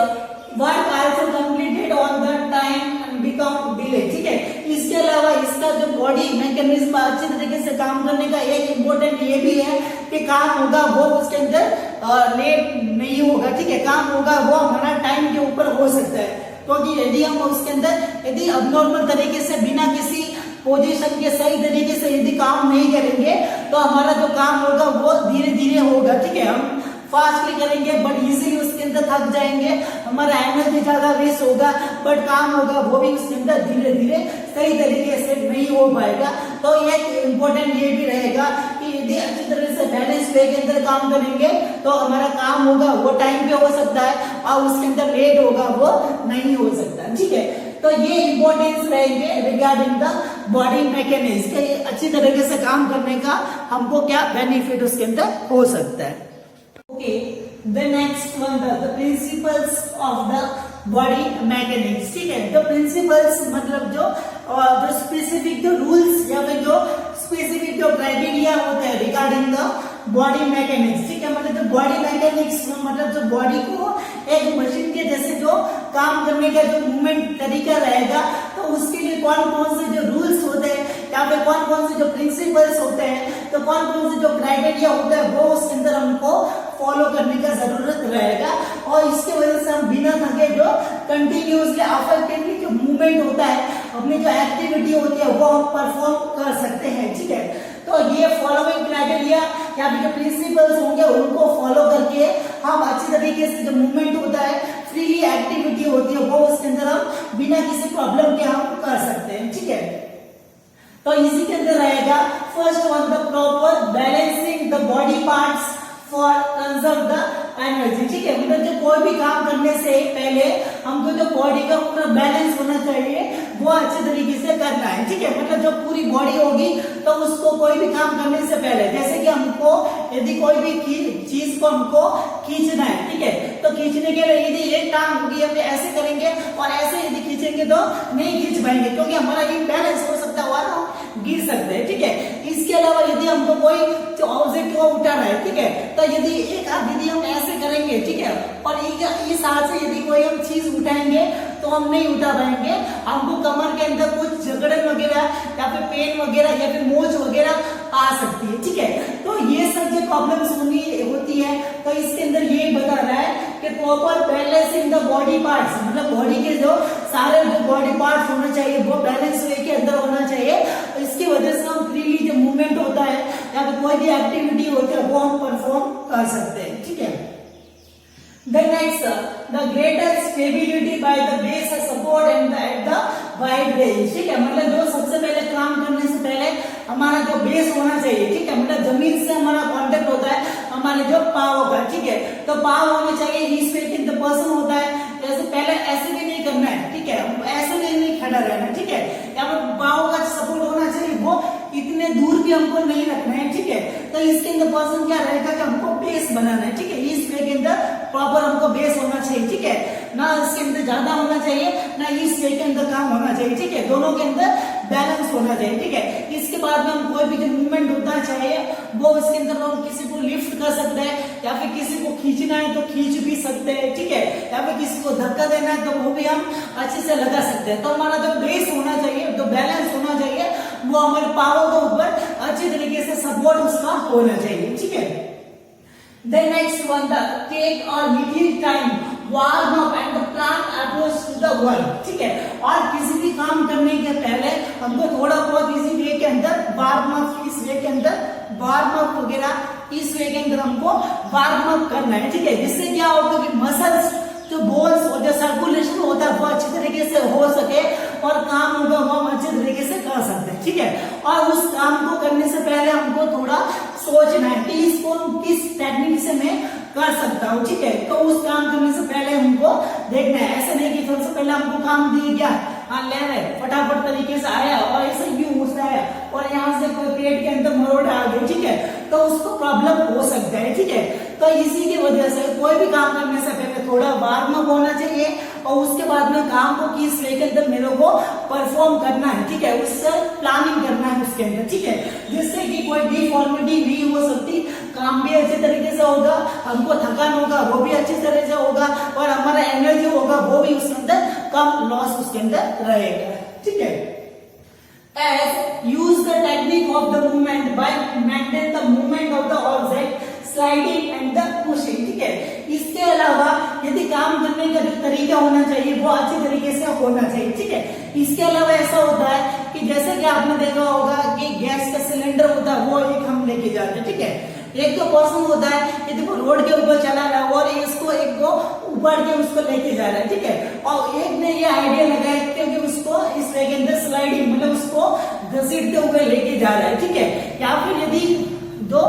work also completed on the time and become delay, ठीक है। इसके अलावा इसका जो बॉडी मैकेनिज्म अच्छे तरीके से काम करने का एक इम्पोर्टेंट ये भी है कि काम होगा वो उसके अंदर लेट नहीं होगा, ठीक है। काम होगा वो हमारा टाइम के ऊपर हो सकता है क्योंकि यदि हम उसके अंदर यदि अबनॉर्मल तरीके से बिना किसी पोजीशन के सही तरीके से यदि काम नहीं करेंगे तो हमारा जो काम होगा वो धीरे धीरे होगा, ठीक है। हम फास्टली करेंगे बट इजीली उसके अंदर थक जाएंगे, हमारा एनर्जी ज्यादा वेस्ट होगा बट काम होगा वो भी उसके अंदर धीरे धीरे सही तरीके से नहीं हो पाएगा। तो ये इम्पोर्टेंट ये भी रहेगा कि यदि अच्छी तरह से बैलेंस वे के अंदर काम करेंगे तो हमारा काम होगा वो टाइम पे हो सकता है और उसके अंदर लेट होगा वो नहीं हो सकता, ठीक है। तो ये इंपॉर्टेंस रहेंगे रिगार्डिंग द बॉडी मैकेनिक्स के अच्छी तरीके से काम करने का हमको क्या बेनिफिट उसके अंदर हो सकता है। Okay, the next one the principles of the body mechanics. ठीक है, द प्रिंसिपल्स मतलब जो स्पेसिफिक जो रूल्स या फिर जो स्पेसिफिक जो क्राइटेरिया होते हैं रिगार्डिंग द बॉडी मैकेनिक्स। ठीक है, मतलब जो बॉडी मैकेनिक्स मतलब जो बॉडी को एक मशीन के जैसे जो काम करने का जो मूवमेंट तरीका रहेगा, तो उसके लिए कौन कौन से जो रूल्स होते हैं या फिर कौन कौन से जो प्रिंसिपल्स होते हैं, तो कौन कौन से जो क्राइटेरिया होता है वो उसके अंदर हमको फॉलो करने का जरूरत रहेगा। और इसके वजह से हम बिना थके जो कंटिन्यूसली अफेक्टिवली जो मूवमेंट होता है, अपनी जो एक्टिविटी होती है वो हम परफॉर्म कर सकते हैं। ठीक है, तो ये फॉलोइंग क्राइटेरिया या फिर जो प्रिंसिपल्स होंगे उनको फॉलो करके हम अच्छी तरीके से जो मूवमेंट होता है, फ्रीली एक्टिविटी होती है, वो उसके अंदर हम बिना किसी प्रॉब्लम के हम कर सकते हैं। ठीक है, तो इसी के अंदर रहेगा first one the proper balancing the body parts for conserve the energy. ठीक है, मतलब जो कोई भी काम करने से पहले हमको जो बॉडी का पूरा बैलेंस होना चाहिए वो अच्छे तरीके से करना है। ठीक है, मतलब जो पूरी बॉडी होगी तो उसको कोई भी काम करने से पहले, जैसे कि हमको यदि कोई भी चीज को हमको खींचना है, ठीक है, तो खींचने के लिए यदि एक टांग होगी हम ऐसे करेंगे और ऐसे यदि खींचेंगे तो नहीं खींच पाएंगे, क्योंकि हमारा इम्बैलेंस हो सकता है और हम गिर सकते हैं। ठीक है, इसके अलावा यदि हमको कोई ऑब्जेक्ट को उठाना है, ठीक है, तो यदि एक हाथ यदि हम ऐसे करेंगे, ठीक है, और इस हाथ से यदि कोई हम चीज उठाएंगे तो हम नहीं उठा पाएंगे, हमको कमर के अंदर कुछ जकड़न वगैरह या फिर पेन वगैरह या फिर मोच वगैरह आ सकती है। ठीक है, तो ये सब जो प्रॉब्लम्स होती है, तो इसके अंदर ये बता रहा है कि proper balancing the body parts, मतलब बॉडी के जो सारे जो बॉडी पार्ट्स होना चाहिए वो बैलेंस वे के अंदर होना चाहिए। इसकी वजह से हम फ्रीली जो मूवमेंट होता है या फिर कोई भी एक्टिविटी होती है वो हम परफॉर्म कर सकते हैं। ठीक है, the next the greater stability by the base support and at the wide range। ठीक है, मतलब जो सबसे पहले काम करने से पहले हमारा जो बेस होना चाहिए, ठीक है, मतलब जमीन से हमारा कांटेक्ट होता है हमारे जो पाव का। ठीक है, तो पाव होने चाहिए इस वे के पर्सन होता है, जैसे पहले ऐसे भी नहीं करना है, ठीक है, ऐसे नहीं खड़ा रहना, ठीक है, या फिर पाव का सपोर्ट होना चाहिए वो इतने दूर भी हमको नहीं रखना है। ठीक है, तो इसके अंदर पर्सन क्या रहेगा कि हमको बेस बनाना है। ठीक है, इस वे के अंदर प्रॉपर हमको बेस होना चाहिए। ठीक है, ना इसके अंदर ज्यादा होना चाहिए ना इस वे के अंदर काम होना चाहिए। ठीक है, दोनों के अंदर बैलेंस होना चाहिए। ठीक है, इसके बाद में हम कोई भी जो मूवमेंट होता चाहिए वो इसके अंदर हम किसी को लिफ्ट कर सकते हैं या फिर किसी को खींचना है तो खींच भी सकते हैं। ठीक है, या फिर किसी को धक्का देना है तो वो भी हम अच्छे से लगा सकते हैं। तो हमारा जो बेस होना चाहिए, जो बैलेंस होना चाहिए, वो हमारे पावों के ऊपर अच्छे तरीके से सपोर्ट उसका होना चाहिए। ठीक है, the next one the take or little time warm up and the plan approach to the work। ठीक है, और किसी भी काम करने के पहले हमको थोड़ा बहुत इसी वे के अंदर वार्म अप, इस वे के अंदर वार्म अप वगैरह इस वे के अंदर हमको वार्म अप करना है। ठीक है, जिससे क्या होगा कि मसल्स जो बोन्स और जो सर्कुलेशन होता है वो अच्छी तरीके से हो सके और काम होगा वो हम अच्छे तरीके से कर सकते हैं। ठीक है, और उस काम को करने से पहले हमको थोड़ा सोचना है कि इसको किस टेक्निक से मैं कर सकता हूँ। ठीक है, तो उस काम करने से पहले हमको देखना है, ऐसा नहीं कि सबसे पहले हमको काम दिया गया, हाँ ले रहे फटाफट तरीके से आया और ऐसे यूं घुसाया और यहाँ से कोई पेट के अंदर मरोड़ आ गई। ठीक है, तो उसको प्रॉब्लम हो सकता है। ठीक है, तो इसी की वजह से कोई भी काम करने से पहले थोड़ा वार्म अप होना चाहिए और उसके बाद में काम को किस वे के अंदर मेरे को परफॉर्म करना है। ठीक है, उससे प्लानिंग करना है उसके अंदर। ठीक है, जिससे कि कोई डिफॉर्मिटी नहीं हो सकती, काम भी अच्छे तरीके से होगा, हमको थकान होगा वो भी अच्छी तरह से होगा और हमारा एनर्जी होगा वो भी उसके अंदर कम लॉस उसके अंदर रहेगा। ठीक है, as use the technique of the movement by maintain the movement of the object sliding and the pushing. ठीक है, इसके अलावा यदि काम करने का जो तरीका होना चाहिए वो अच्छे तरीके से होना चाहिए। ठीक है, इसके अलावा ऐसा होता है कि जैसे कि आपने देखा होगा कि गैस का सिलेंडर होता है वो एक हम लेके जाते हैं। ठीक है, एक तो पर्सन होता है कि देखो रोड के ऊपर चला रहा है और इसको एक को ऊपर के उसको लेके जा रहा है। ठीक है, और एक ने ये आइडिया लगाया क्योंकि उसको इस वे के अंदर स्लाइडिंग मतलब उसको घसीटते हुए लेके जा रहा है। ठीक है, या फिर यदि जो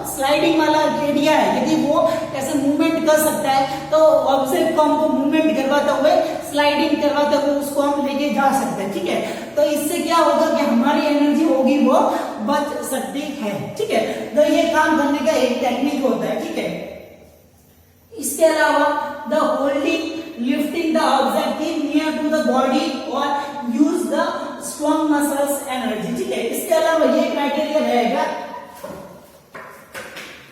स्लाइडिंग वाला एरिया है यदि वो ऐसे मूवमेंट कर सकता है तो ऑब्जेक्ट को हमको मूवमेंट करवाते हुए स्लाइडिंग करवाते हुए उसको हम लेके जा सकते हैं, ठीक है। तो इससे क्या होगा कि हमारी एनर्जी होगी वो बच सकती है, ठीक है। तो ये काम करने का एक टेक्निक होता है, ठीक है। इसके अलावा the holding lifting the object near to the body और use the strong muscles energy, ठीक है। इसके अलावा ये क्राइटेरिया रहेगा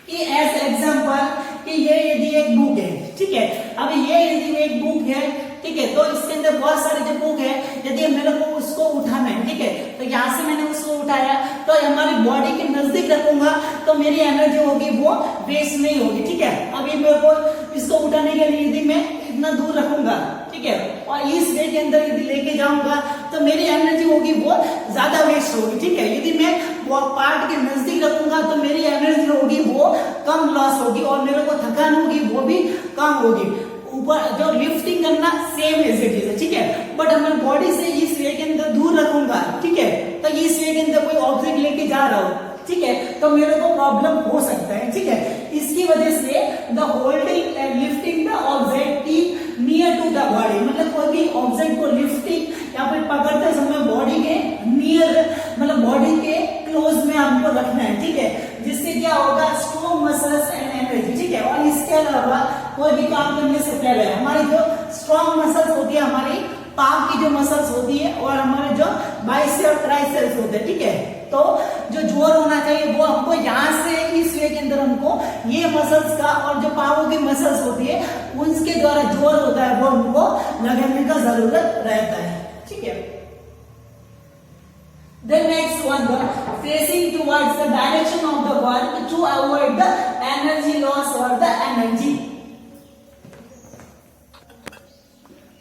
कि एज एग्जांपल कि ये यदि एक बुक है, ठीक है। अब ये यदि एक बुक है, ठीक है, तो इसके अंदर बहुत सारे जो बुक है, यदि मेरे को उसको उठाना है, ठीक है, तो यहाँ से मैंने उसको उठाया तो हमारी बॉडी के नजदीक रखूंगा तो मेरी एनर्जी होगी वो वेस्ट नहीं होगी, ठीक है। अभी मेरे को इसको उठाने के लिए यदि मैं इतना दूर रखूंगा, ठीक है, और इस वे के अंदर यदि लेके जाऊंगा तो मेरी एनर्जी होगी वो ज्यादा वेस्ट होगी, ठीक है। यदि मैं वो पार्ट के नजदीक रखूंगा तो मेरी एनर्जी होगी वो कम लॉस होगी और मेरे को थकान होगी वो भी कम होगी। ऊपर जो लिफ्टिंग करना सेम एज इट इज है, ठीक है, बट मैं बॉडी से इस वे के अंदर दूर रखूंगा, ठीक है, तो इस वे के अंदर कोई ऑब्जेक्ट लेके जा रहा हूं, ठीक है, तो मेरे को प्रॉब्लम हो सकता है, ठीक है। इसकी वजह से the holding and lifting the object near to the body, मतलब कोई भी ऑब्जेक्ट को लिफ्टिंग या फिर पकड़ते समय बॉडी के नियर, मतलब बॉडी के क्लोज में हमको रखना है, ठीक है, जिससे क्या होगा स्ट्रॉन्ग मसल्स एंड एनर्जी, ठीक है। और इसके अलावा कोई भी काम करने से पहले हमारी जो स्ट्रॉन्ग मसल्स होती है, हमारी पाम की जो मसल्स होती है और हमारे जो बाइसेप्स ट्राइसेप्स होते हैं, ठीक है, तो जो जोर होना चाहिए वो हमको यहाँ से इस वे के अंदर हमको ये मसल्स का और जो पावों की मसल्स होती है उनके द्वारा जोर होता है वो हमको लगाने का जरूरत रहता है, ठीक है। The next one, the facing towards the direction of the work to avoid the energy loss or the energy.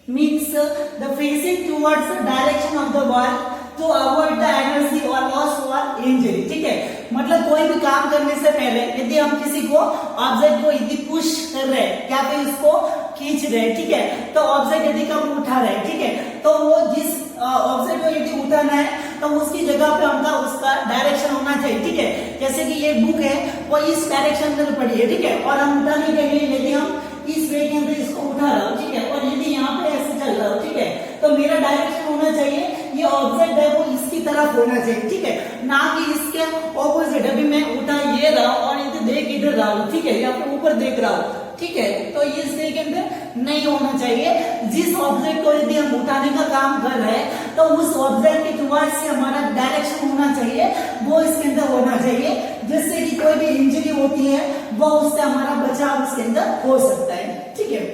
Means the facing towards the direction of the work to avoid the energy or loss or injury, ठीक है। मतलब कोई भी काम करने से पहले यदि हम किसी को ऑब्जेक्ट को यदि पुश कर रहे हैं या फिर उसको खींच रहे हैं, ठीक है, तो ऑब्जेक्ट यदि हम उठा रहे हैं, ठीक है, तो वो जिस ऑब्जेक्ट को यदि उठाना है तो उसकी जगह पे हमका उसका डायरेक्शन होना चाहिए, ठीक है। जैसे कि ये बुक है वो इस डायरेक्शन में पड़ी है, ठीक है, और हम उठाने के लिए यदि हम इस वे के अंदर इसको उठा रहा हूँ, ठीक है, और यदि यहाँ पे ऐसे चल रहा हूँ, ठीक है, तो मेरा डायरेक्शन होना चाहिए ये ऑब्जेक्ट है वो इसकी तरफ होना चाहिए, ठीक है, ना कि इसके ऑपोजिट। अभी मैं उठा ये रहा हूँ और इधर देख इधर रहा हूँ, ठीक है, या फिर ऊपर देख रहा हूँ, ठीक है, तो इस वे के अंदर नहीं होना चाहिए। जिस ऑब्जेक्ट को यदि हम उठाने का काम कर रहे हैं तो उस ऑब्जेक्ट के टुवर्ड्स से हमारा डायरेक्शन होना चाहिए वो इसके अंदर होना चाहिए, जिससे कि कोई भी इंजरी होती है वो उससे हमारा बचाव उसके अंदर हो सकता है, ठीक है।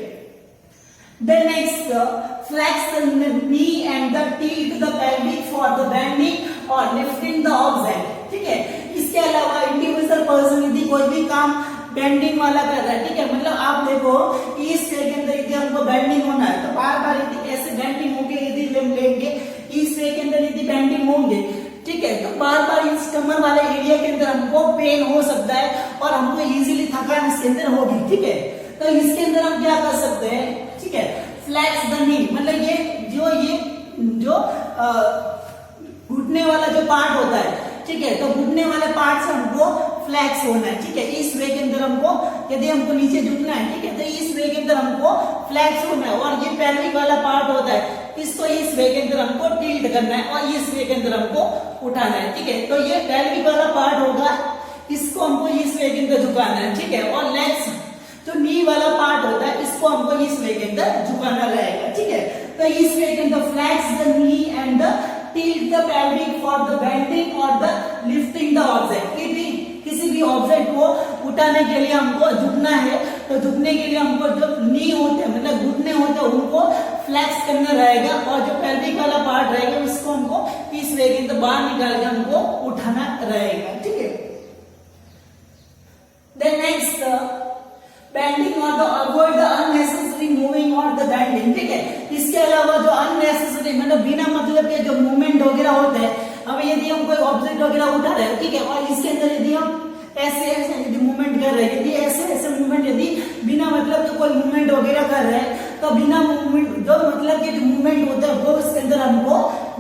Then next, flex the knee and the tilt the pelvic for the bending or lifting the object, ठीक है। इसके अलावा इंडिविजुअल पर्सन यदि कोई भी काम बेंडिंग वाला कर रहा है, ठीक है, मतलब आप देखो इस वे के अंदर यदि हमको बेंडिंग होना है तो बार बार यदि ऐसे बेंडिंग होंगे, यदि लेंगे इस वे के अंदर यदि बेंडिंग होंगे, ठीक है, तो बार बार इस कमर वाले एरिया के अंदर हमको पेन हो सकता है और हमको इजीली थकान इसके अंदर होगी, ठीक है। तो इसके अंदर हम क्या कर सकते हैं, ठीक है, फ्लैक्स द नी, मतलब ये जो घुटने वाला जो पार्ट होता है, ठीक है, तो घुटने वाले पार्ट से हमको फ्लैक्स होना है, ठीक है। इस वे के अंदर हमको यदि हमको नीचे झुकना है, ठीक है, तो इस वे के अंदर हमको फ्लैक्स होना है और ये पेल्विक वाला पार्ट होता है इसको इस वे के अंदर हमको टिल्ट करना है और इस वे के अंदर हमको उठाना है, ठीक है। तो ये पेल्विक वाला पार्ट होगा, इसको हमको इस वे के अंदर झुकाना है, ठीक है, और लेग्स जो नी वाला पार्ट होता है इसको हमको इस वे के अंदर झुकाना रहेगा, ठीक है। तो इस वे के अंदर flex the knee and the tilt the pelvic for the bending or the lifting the object। किसी भी ऑब्जेक्ट को उठाने के लिए हमको झुकना है तो झुकने के लिए हमको जो नी होते हैं मतलब घुटने होते हैं उनको फ्लैक्स करना रहेगा और जो पेल्विक वाला पार्ट रहेगा उसको हमको इस वे के अंदर बाहर निकाल के हमको उठाना रहेगा, ठीक है। Then next, bending or the avoid the unnecessary moving or the bending, ठीक है। इसके अलावा जो unnecessary मतलब बिना मतलब के जो मूवमेंट वगैरह होते हैं, अब यदि हम कोई ऑब्जेक्ट वगैरह उठा रहे हैं, ठीक है, और इसके अंदर यदि हम ऐसे ऐसे यदि मूवमेंट कर रहे हैं, यदि ऐसे ऐसे मूवमेंट यदि बिना मतलब के कोई मूवमेंट वगैरह कर रहे हैं तो बिना मूवमेंट जो मतलब के जो मूवमेंट होता है वो इसके अंदर हमको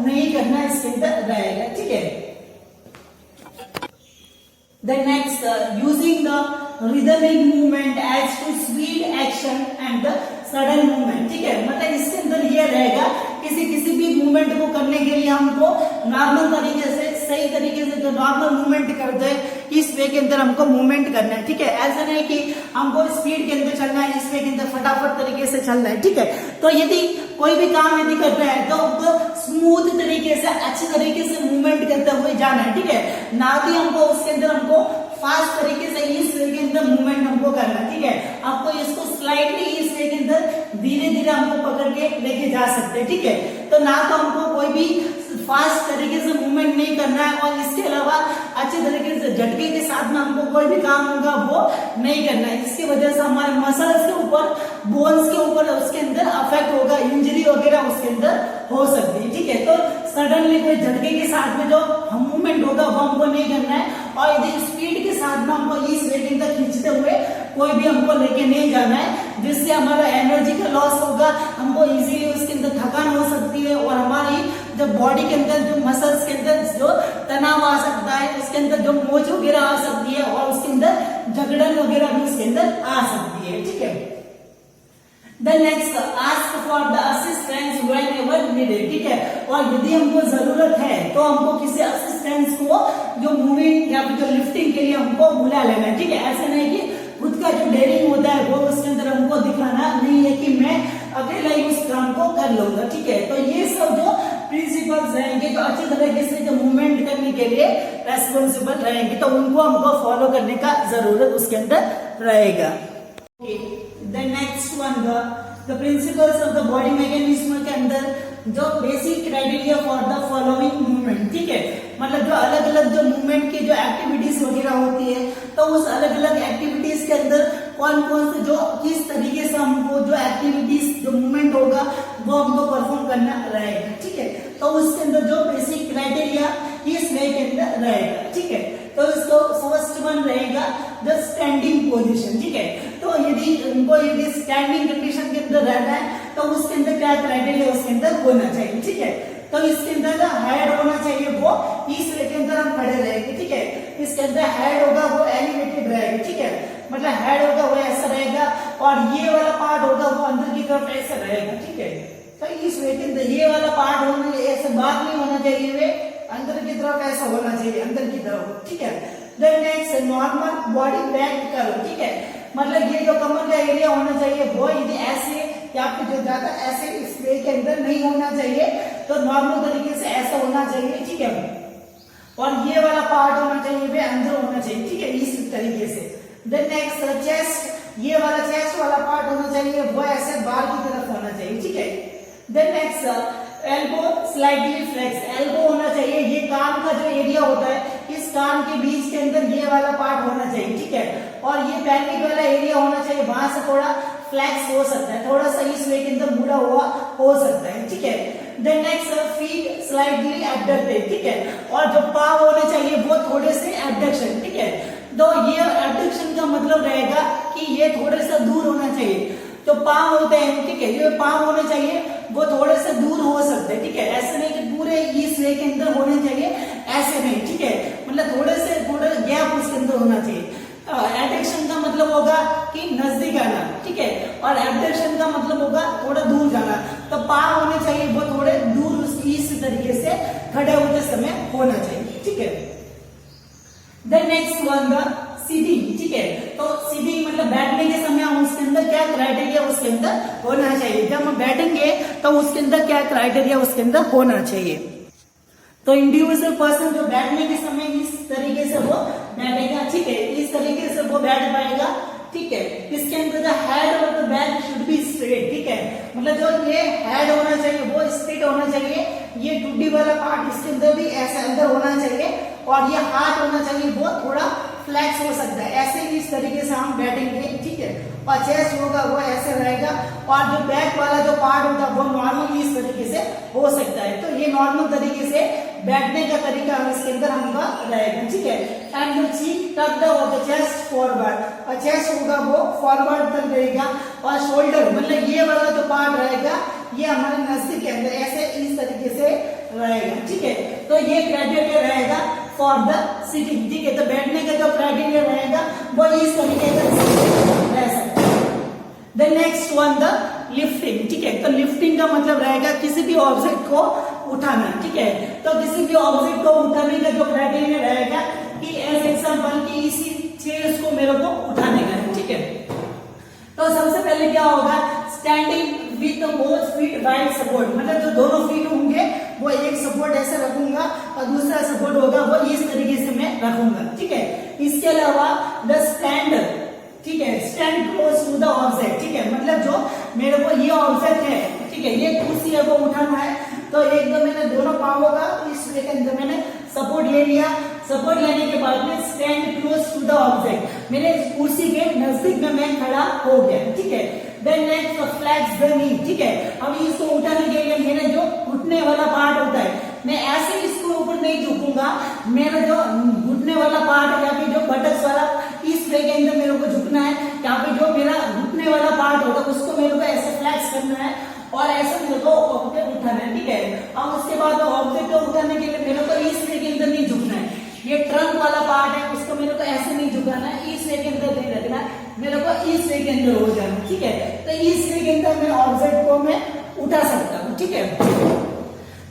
नहीं करना, इसके अंदर रहेगा, ठीक है। Then next, using the rhythmic movement as to speed action and the sudden movement, ठीक है। मतलब इसके अंदर ये रहेगा किसी भी मूवमेंट को करने के लिए हमको नॉर्मल तरीके से, सही तरीके से जो नॉर्मल मूवमेंट करते हैं इस वे के अंदर हमको मूवमेंट करना है, ठीक है। ऐसा नहीं कि हमको स्पीड के अंदर चलना है, इस वे के अंदर फटाफट तरीके से चलना है, ठीक है। तो यदि कोई भी काम यदि कर रहे हैं तो स्मूथ तरीके से, अच्छे तरीके से मूवमेंट करते हुए जाना है, ठीक है। ना कि हमको उसके अंदर हमको फास्ट तरीके से इस वे के अंदर मूवमेंट हमको करना है, ठीक है। आपको इसको स्लाइडली इस वे के अंदर धीरे धीरे हमको पकड़ के लेके जा सकते हैं, ठीक है। तो ना तो हमको कोई भी फास्ट तरीके से मूवमेंट नहीं करना है और इसके अलावा अच्छे तरीके से झटके के साथ में हमको कोई भी काम होगा वो नहीं करना है। इसकी वजह से हमारे मसल्स के ऊपर, बोन्स के ऊपर उसके अंदर अफेक्ट होगा, इंजरी वगैरह उसके अंदर हो सकती है, ठीक है। तो सडनली कोई झटके के साथ में जो हम मूवमेंट होगा वो हमको नहीं करना है और यदि स्पीड के साथ में हमको इस वे के अंदर खींचते हुए कोई भी हमको लेके नहीं जाना है, जिससे हमारा एनर्जी का लॉस होगा, हमको इजीली उसके अंदर थकान हो सकती है और हमारी जो बॉडी के अंदर जो मसल्स के अंदर जो तनाव आ सकता है, उसके अंदर जो मोच वगैरह आ सकती है और उसके अंदर झगड़न वगैरह भी उसके अंदर आ सकती है, ठीक है। Then next, ask for the assistance whenever needed, ठीक है। और यदि हमको जरूरत है तो हमको किसी असिस्टेंस को जो मूविंग या फिर जो लिफ्टिंग के लिए हमको बुला लेना है, ठीक है। ऐसा नहीं कि खुद का जो डेयरिंग होता है वो उसके अंदर हमको दिखाना नहीं है कि मैं अकेला ही उस काम को कर लूंगा, ठीक है। तो ये सब जो प्रिंसिपल्स रहेंगे जो अच्छी तरीके से जो मूवमेंट करने के लिए रेस्पॉन्सिबल रहेंगे तो उनको हमको फॉलो करने का जरूरत उसके अंदर रहेगा। The next one, the principles of the body mechanism के अंदर जो basic criteria for the following movement, ठीक है। मतलब जो अलग अलग जो मूवमेंट की जो एक्टिविटीज वगैरह होती है तो उस अलग अलग एक्टिविटीज के अंदर कौन कौन से जो किस तरीके से हमको जो एक्टिविटीज जो मूवमेंट होगा वो हमको परफॉर्म करना रहेगा, ठीक है। तो उसके अंदर जो बेसिक क्राइटेरिया इस वे के अंदर रहेगा, ठीक है। तो इसको फर्स्ट वन रहेगा द स्टैंडिंग पोजीशन, ठीक है। तो यदि उनको यदि स्टैंडिंग कंडीशन के अंदर रहना है तो उसके अंदर क्या क्राइटेरिया उसके अंदर होना चाहिए, ठीक है। तो इसके अंदर जो हेड होना चाहिए वो इस वे के अंदर हम खड़े रहेंगे, ठीक है। इसके अंदर हेड होगा वो एलिवेटेड रहेगा, ठीक है। मतलब हेड होगा वो ऐसा रहेगा और ये वाला पार्ट होगा वो अंदर की तरफ ऐसा रहेगा, ठीक है। तो इस वे के अंदर ये वाला पार्ट होना ऐसे बाहर नहीं होना चाहिए, वे अंदर की तरफ ऐसा होना चाहिए, अंदर की तरफ, ठीक है। Then next normal body back करो, ठीक है। मतलब ये जो कमर का एरिया होना चाहिए वो यदि ऐसे या फिर जो ज्यादा ऐसे इस वे के अंदर नहीं होना चाहिए तो नॉर्मल तरीके से ऐसा होना चाहिए, ठीक है। और ये वाला पार्ट होना चाहिए वे अंदर होना चाहिए, ठीक है, इस तरीके से। देन नेक्स्ट चेस्ट, ये वाला चेस्ट वाला पार्ट होना चाहिए वो ऐसे बाहर की तरफ होना चाहिए, ठीक है। Then next elbow slightly flex, elbow होना चाहिए, ये कान का जो एरिया होता है इस कान के बीच के अंदर ये वाला पार्ट होना चाहिए, ठीक है। और ये पैल्विक वाला एरिया होना चाहिए, वहां से थोड़ा फ्लेक्स हो सकता है, थोड़ा सा इस वे के अंदर मुड़ा हुआ हो सकता है, ठीक है। देन नेक्स्ट फीट स्लाइटली एब्डक्टेड, ठीक है। और जो पाव होने चाहिए वो थोड़े से एब्डक्शन, ठीक है। तो ये एब्डक्शन का मतलब रहेगा कि ये थोड़े से दूर होना चाहिए, जो पांव होते हैं, ठीक है, ये पांव होने चाहिए वो थोड़े से दूर हो सकते हैं, ठीक है। ऐसे नहीं कि पूरे इस वे के अंदर होने चाहिए, ऐसे नहीं, ठीक है। मतलब थोड़े गैप उसके अंदर होना चाहिए। एडक्शन का मतलब होगा कि नजदीक आना, ठीक है, और एब्डक्शन का मतलब होगा थोड़ा दूर जाना। तो पांव होने चाहिए वो थोड़े दूर इस तरीके से खड़े होते समय होना चाहिए, ठीक है। Then next one the sitting, ठीक है। तो सीटिंग मतलब बैठने के समय हम उसके अंदर क्या क्राइटेरिया उसके अंदर होना चाहिए, जब हम बैठेंगे तो उसके अंदर क्या क्राइटेरिया उसके अंदर होना चाहिए। तो इंडिविजुअल पर्सन जो बैठने के समय इस तरीके से वो बैठेगा, ठीक है, इस तरीके से वो बैठ पाएगा, ठीक है। इसके अंदर जो हेड और the back should be straight, ठीक है। मतलब जो ये हेड होना चाहिए वो स्ट्रेट होना चाहिए, ये टुड्डी वाला पार्ट इसके अंदर भी ऐसे अंदर होना चाहिए और ये हाथ होना चाहिए वो थोड़ा फ्लैक्स हो सकता है, ऐसे ही इस तरीके से हम बैठेंगे, ठीक है। और चेस्ट होगा वो ऐसे रहेगा और जो बैक वाला जो पार्ट होगा वो नॉर्मली इस तरीके से हो सकता है। तो ये नॉर्मल तरीके से बैठने का तरीका इसके अंदर हमका रहेगा, ठीक है। एंड द चीक टक्ड और द चेस्ट फॉरवर्ड, और चेस्ट होगा वो फॉरवर्ड तक रहेगा और शोल्डर मतलब ये वाला जो पार्ट रहेगा ये हमारे नजदीक के अंदर ऐसे इस तरीके से रहेगा, ठीक है। तो ये क्राइटेरिया रहेगा फॉर द सिटिंग, ठीक है। तो बैठने का जो क्राइटेरिया रहेगा वो इस तरीके से रह सकता है। The next one the lifting, ठीक है। तो लिफ्टिंग का मतलब रहेगा किसी भी ऑब्जेक्ट को उठाना, ठीक है। तो किसी भी ऑब्जेक्ट को उठाने का जो क्राइटेरिया रहेगा कि एज एग्जांपल कि इसी चेयर्स को मेरे को उठाने का है, ठीक है। तो सबसे पहले क्या होगा, standing with both feet wide support, मतलब जो दोनों फीट होंगे वो एक सपोर्ट ऐसे रखूंगा और दूसरा सपोर्ट होगा वो इस तरीके से मैं रखूंगा, ठीक है। इसके अलावा द स्टैंड, ठीक है, stand close to the object, ठीक है। मतलब जो मेरे को ये ऑब्जेक्ट है, ठीक है, ये कुर्सी है वो उठाना है, तो एकदम मैंने दोनों पांवों का इस वे के अंदर मैंने सपोर्ट ले लिया। सपोर्ट लेने के बाद में stand close to the object, मेरे कुर्सी के नजदीक में मैं खड़ा हो गया, ठीक है। Then next flex the knee, ठीक है। अब इसको उठाने के लिए मेरे जो घुटने वाला पार्ट होता है, मैं ऐसे इसको ऊपर नहीं झुकूंगा, मेरा जो घुटने वाला पार्ट है या फिर जो बटक्स वाला इस वे के अंदर मेरे को झुकना है, या फिर जो मेरा घुटने वाला पार्ट होता है उसको मेरे को ऐसे फ्लैक्स करना है और ऐसे मेरे को ऑब्जेक्ट उठाना है, ठीक है। अब उसके बाद ऑब्जेक्ट को उठाने के लिए मेरे को इस वे के अंदर नहीं झुकना है, ये ट्रंक वाला पार्ट है उसको मेरे को ऐसे नहीं झुकाना है, इस वे के अंदर नहीं रखना है, मेरे को इस वे के अंदर हो जाना, ठीक है। तो इस वे के अंदर मैं ऑब्जेक्ट को मैं उठा सकता हूँ, ठीक है।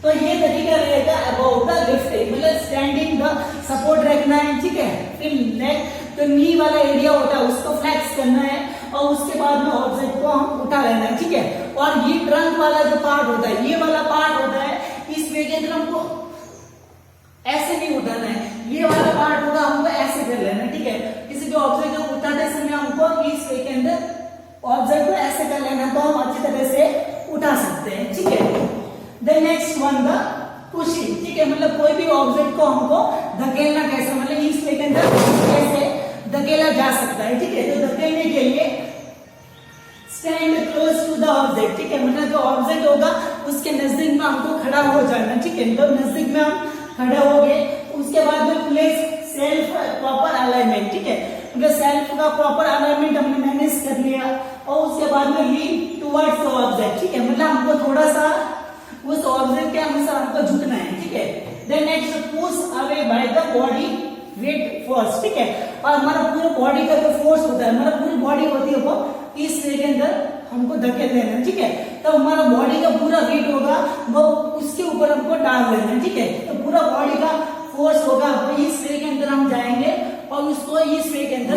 तो ये तरीका रहेगा अबाउट द लिफ्टिंग, मतलब स्टैंडिंग द सपोर्ट रखना है, ठीक है। फिर नेक तो नी वाला एरिया होता है उसको फ्लैक्स करना है और उसके बाद में ऑब्जेक्ट को हम उठा लेना है, ठीक है। और ये ट्रंक वाला जो पार्ट होता है, ये वाला पार्ट होता है, इस वे के अंदर हमको ऐसे नहीं उठाना है, ये वाला पार्ट होगा हमको ऐसे कर लेना है, ठीक है। किसी भी ऑब्जेक्ट को उठाते समय हमको इस वे के अंदर ऑब्जेक्ट को ऐसे कर लेना तो हम अच्छी तरह से उठा सकते हैं, ठीक है। Then next one the pushing, ठीक है, मतलब कोई भी ऑब्जेक्ट को हमको धकेलना कैसे, मतलब इस वे के अंदर कैसे धकेला जा सकता है, ठीक है। तो धकेलने के लिए stand close to the object, ठीक है, मतलब जो ऑब्जेक्ट होगा उसके नजदीक में हमको खड़ा हो जाना, ठीक है। तो नजदीक में हम खड़े हो गए, उसके बाद में प्लेस सेल्फ प्रॉपर अलाइनमेंट, ठीक है, मतलब सेल्फ का प्रॉपर अलाइनमेंट हमने मैनेज कर लिया और उसके बाद में लीन टुवर्ड्स द ऑब्जेक्ट, ठीक है, मतलब हमको थोड़ा सा उस ऑब्जेक्ट के अनुसार हमको झुकना है, ठीक है। Then next push away by the body weight force, ठीक है। और हमारा पूरा बॉडी का जो फोर्स होता है, हमारा पूरी बॉडी होती है वो इस वे के अंदर हमको धकेल देना है, ठीक है। तो हमारा बॉडी का पूरा वेट होगा वो उसके ऊपर हमको डाल देना है, ठीक है। तो पूरा बॉडी का फोर्स होगा वो इस वे के अंदर हम जाएंगे और उसको इस वे के अंदर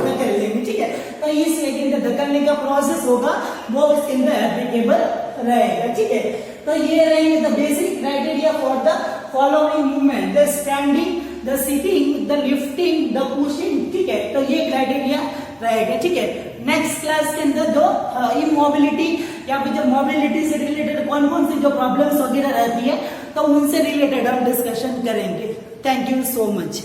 धकेल देंगे, ठीक है। तो इस वे के अंदर धकेलने का प्रोसेस होगा वो इसके अंदर एप्लीकेबल रहेगा, ठीक है। तो ये रहेंगे the basic criteria for the following movement, the standing, the sitting, the lifting, the pushing, ठीक है। तो ये क्राइटेरिया रहेगा, ठीक है। नेक्स्ट क्लास के अंदर जो इमोबिलिटी या फिर जो मोबिलिटी से रिलेटेड कौन कौन सी जो प्रॉब्लम्स वगैरह रहती है तो उनसे रिलेटेड हम डिस्कशन करेंगे। Thank you so much.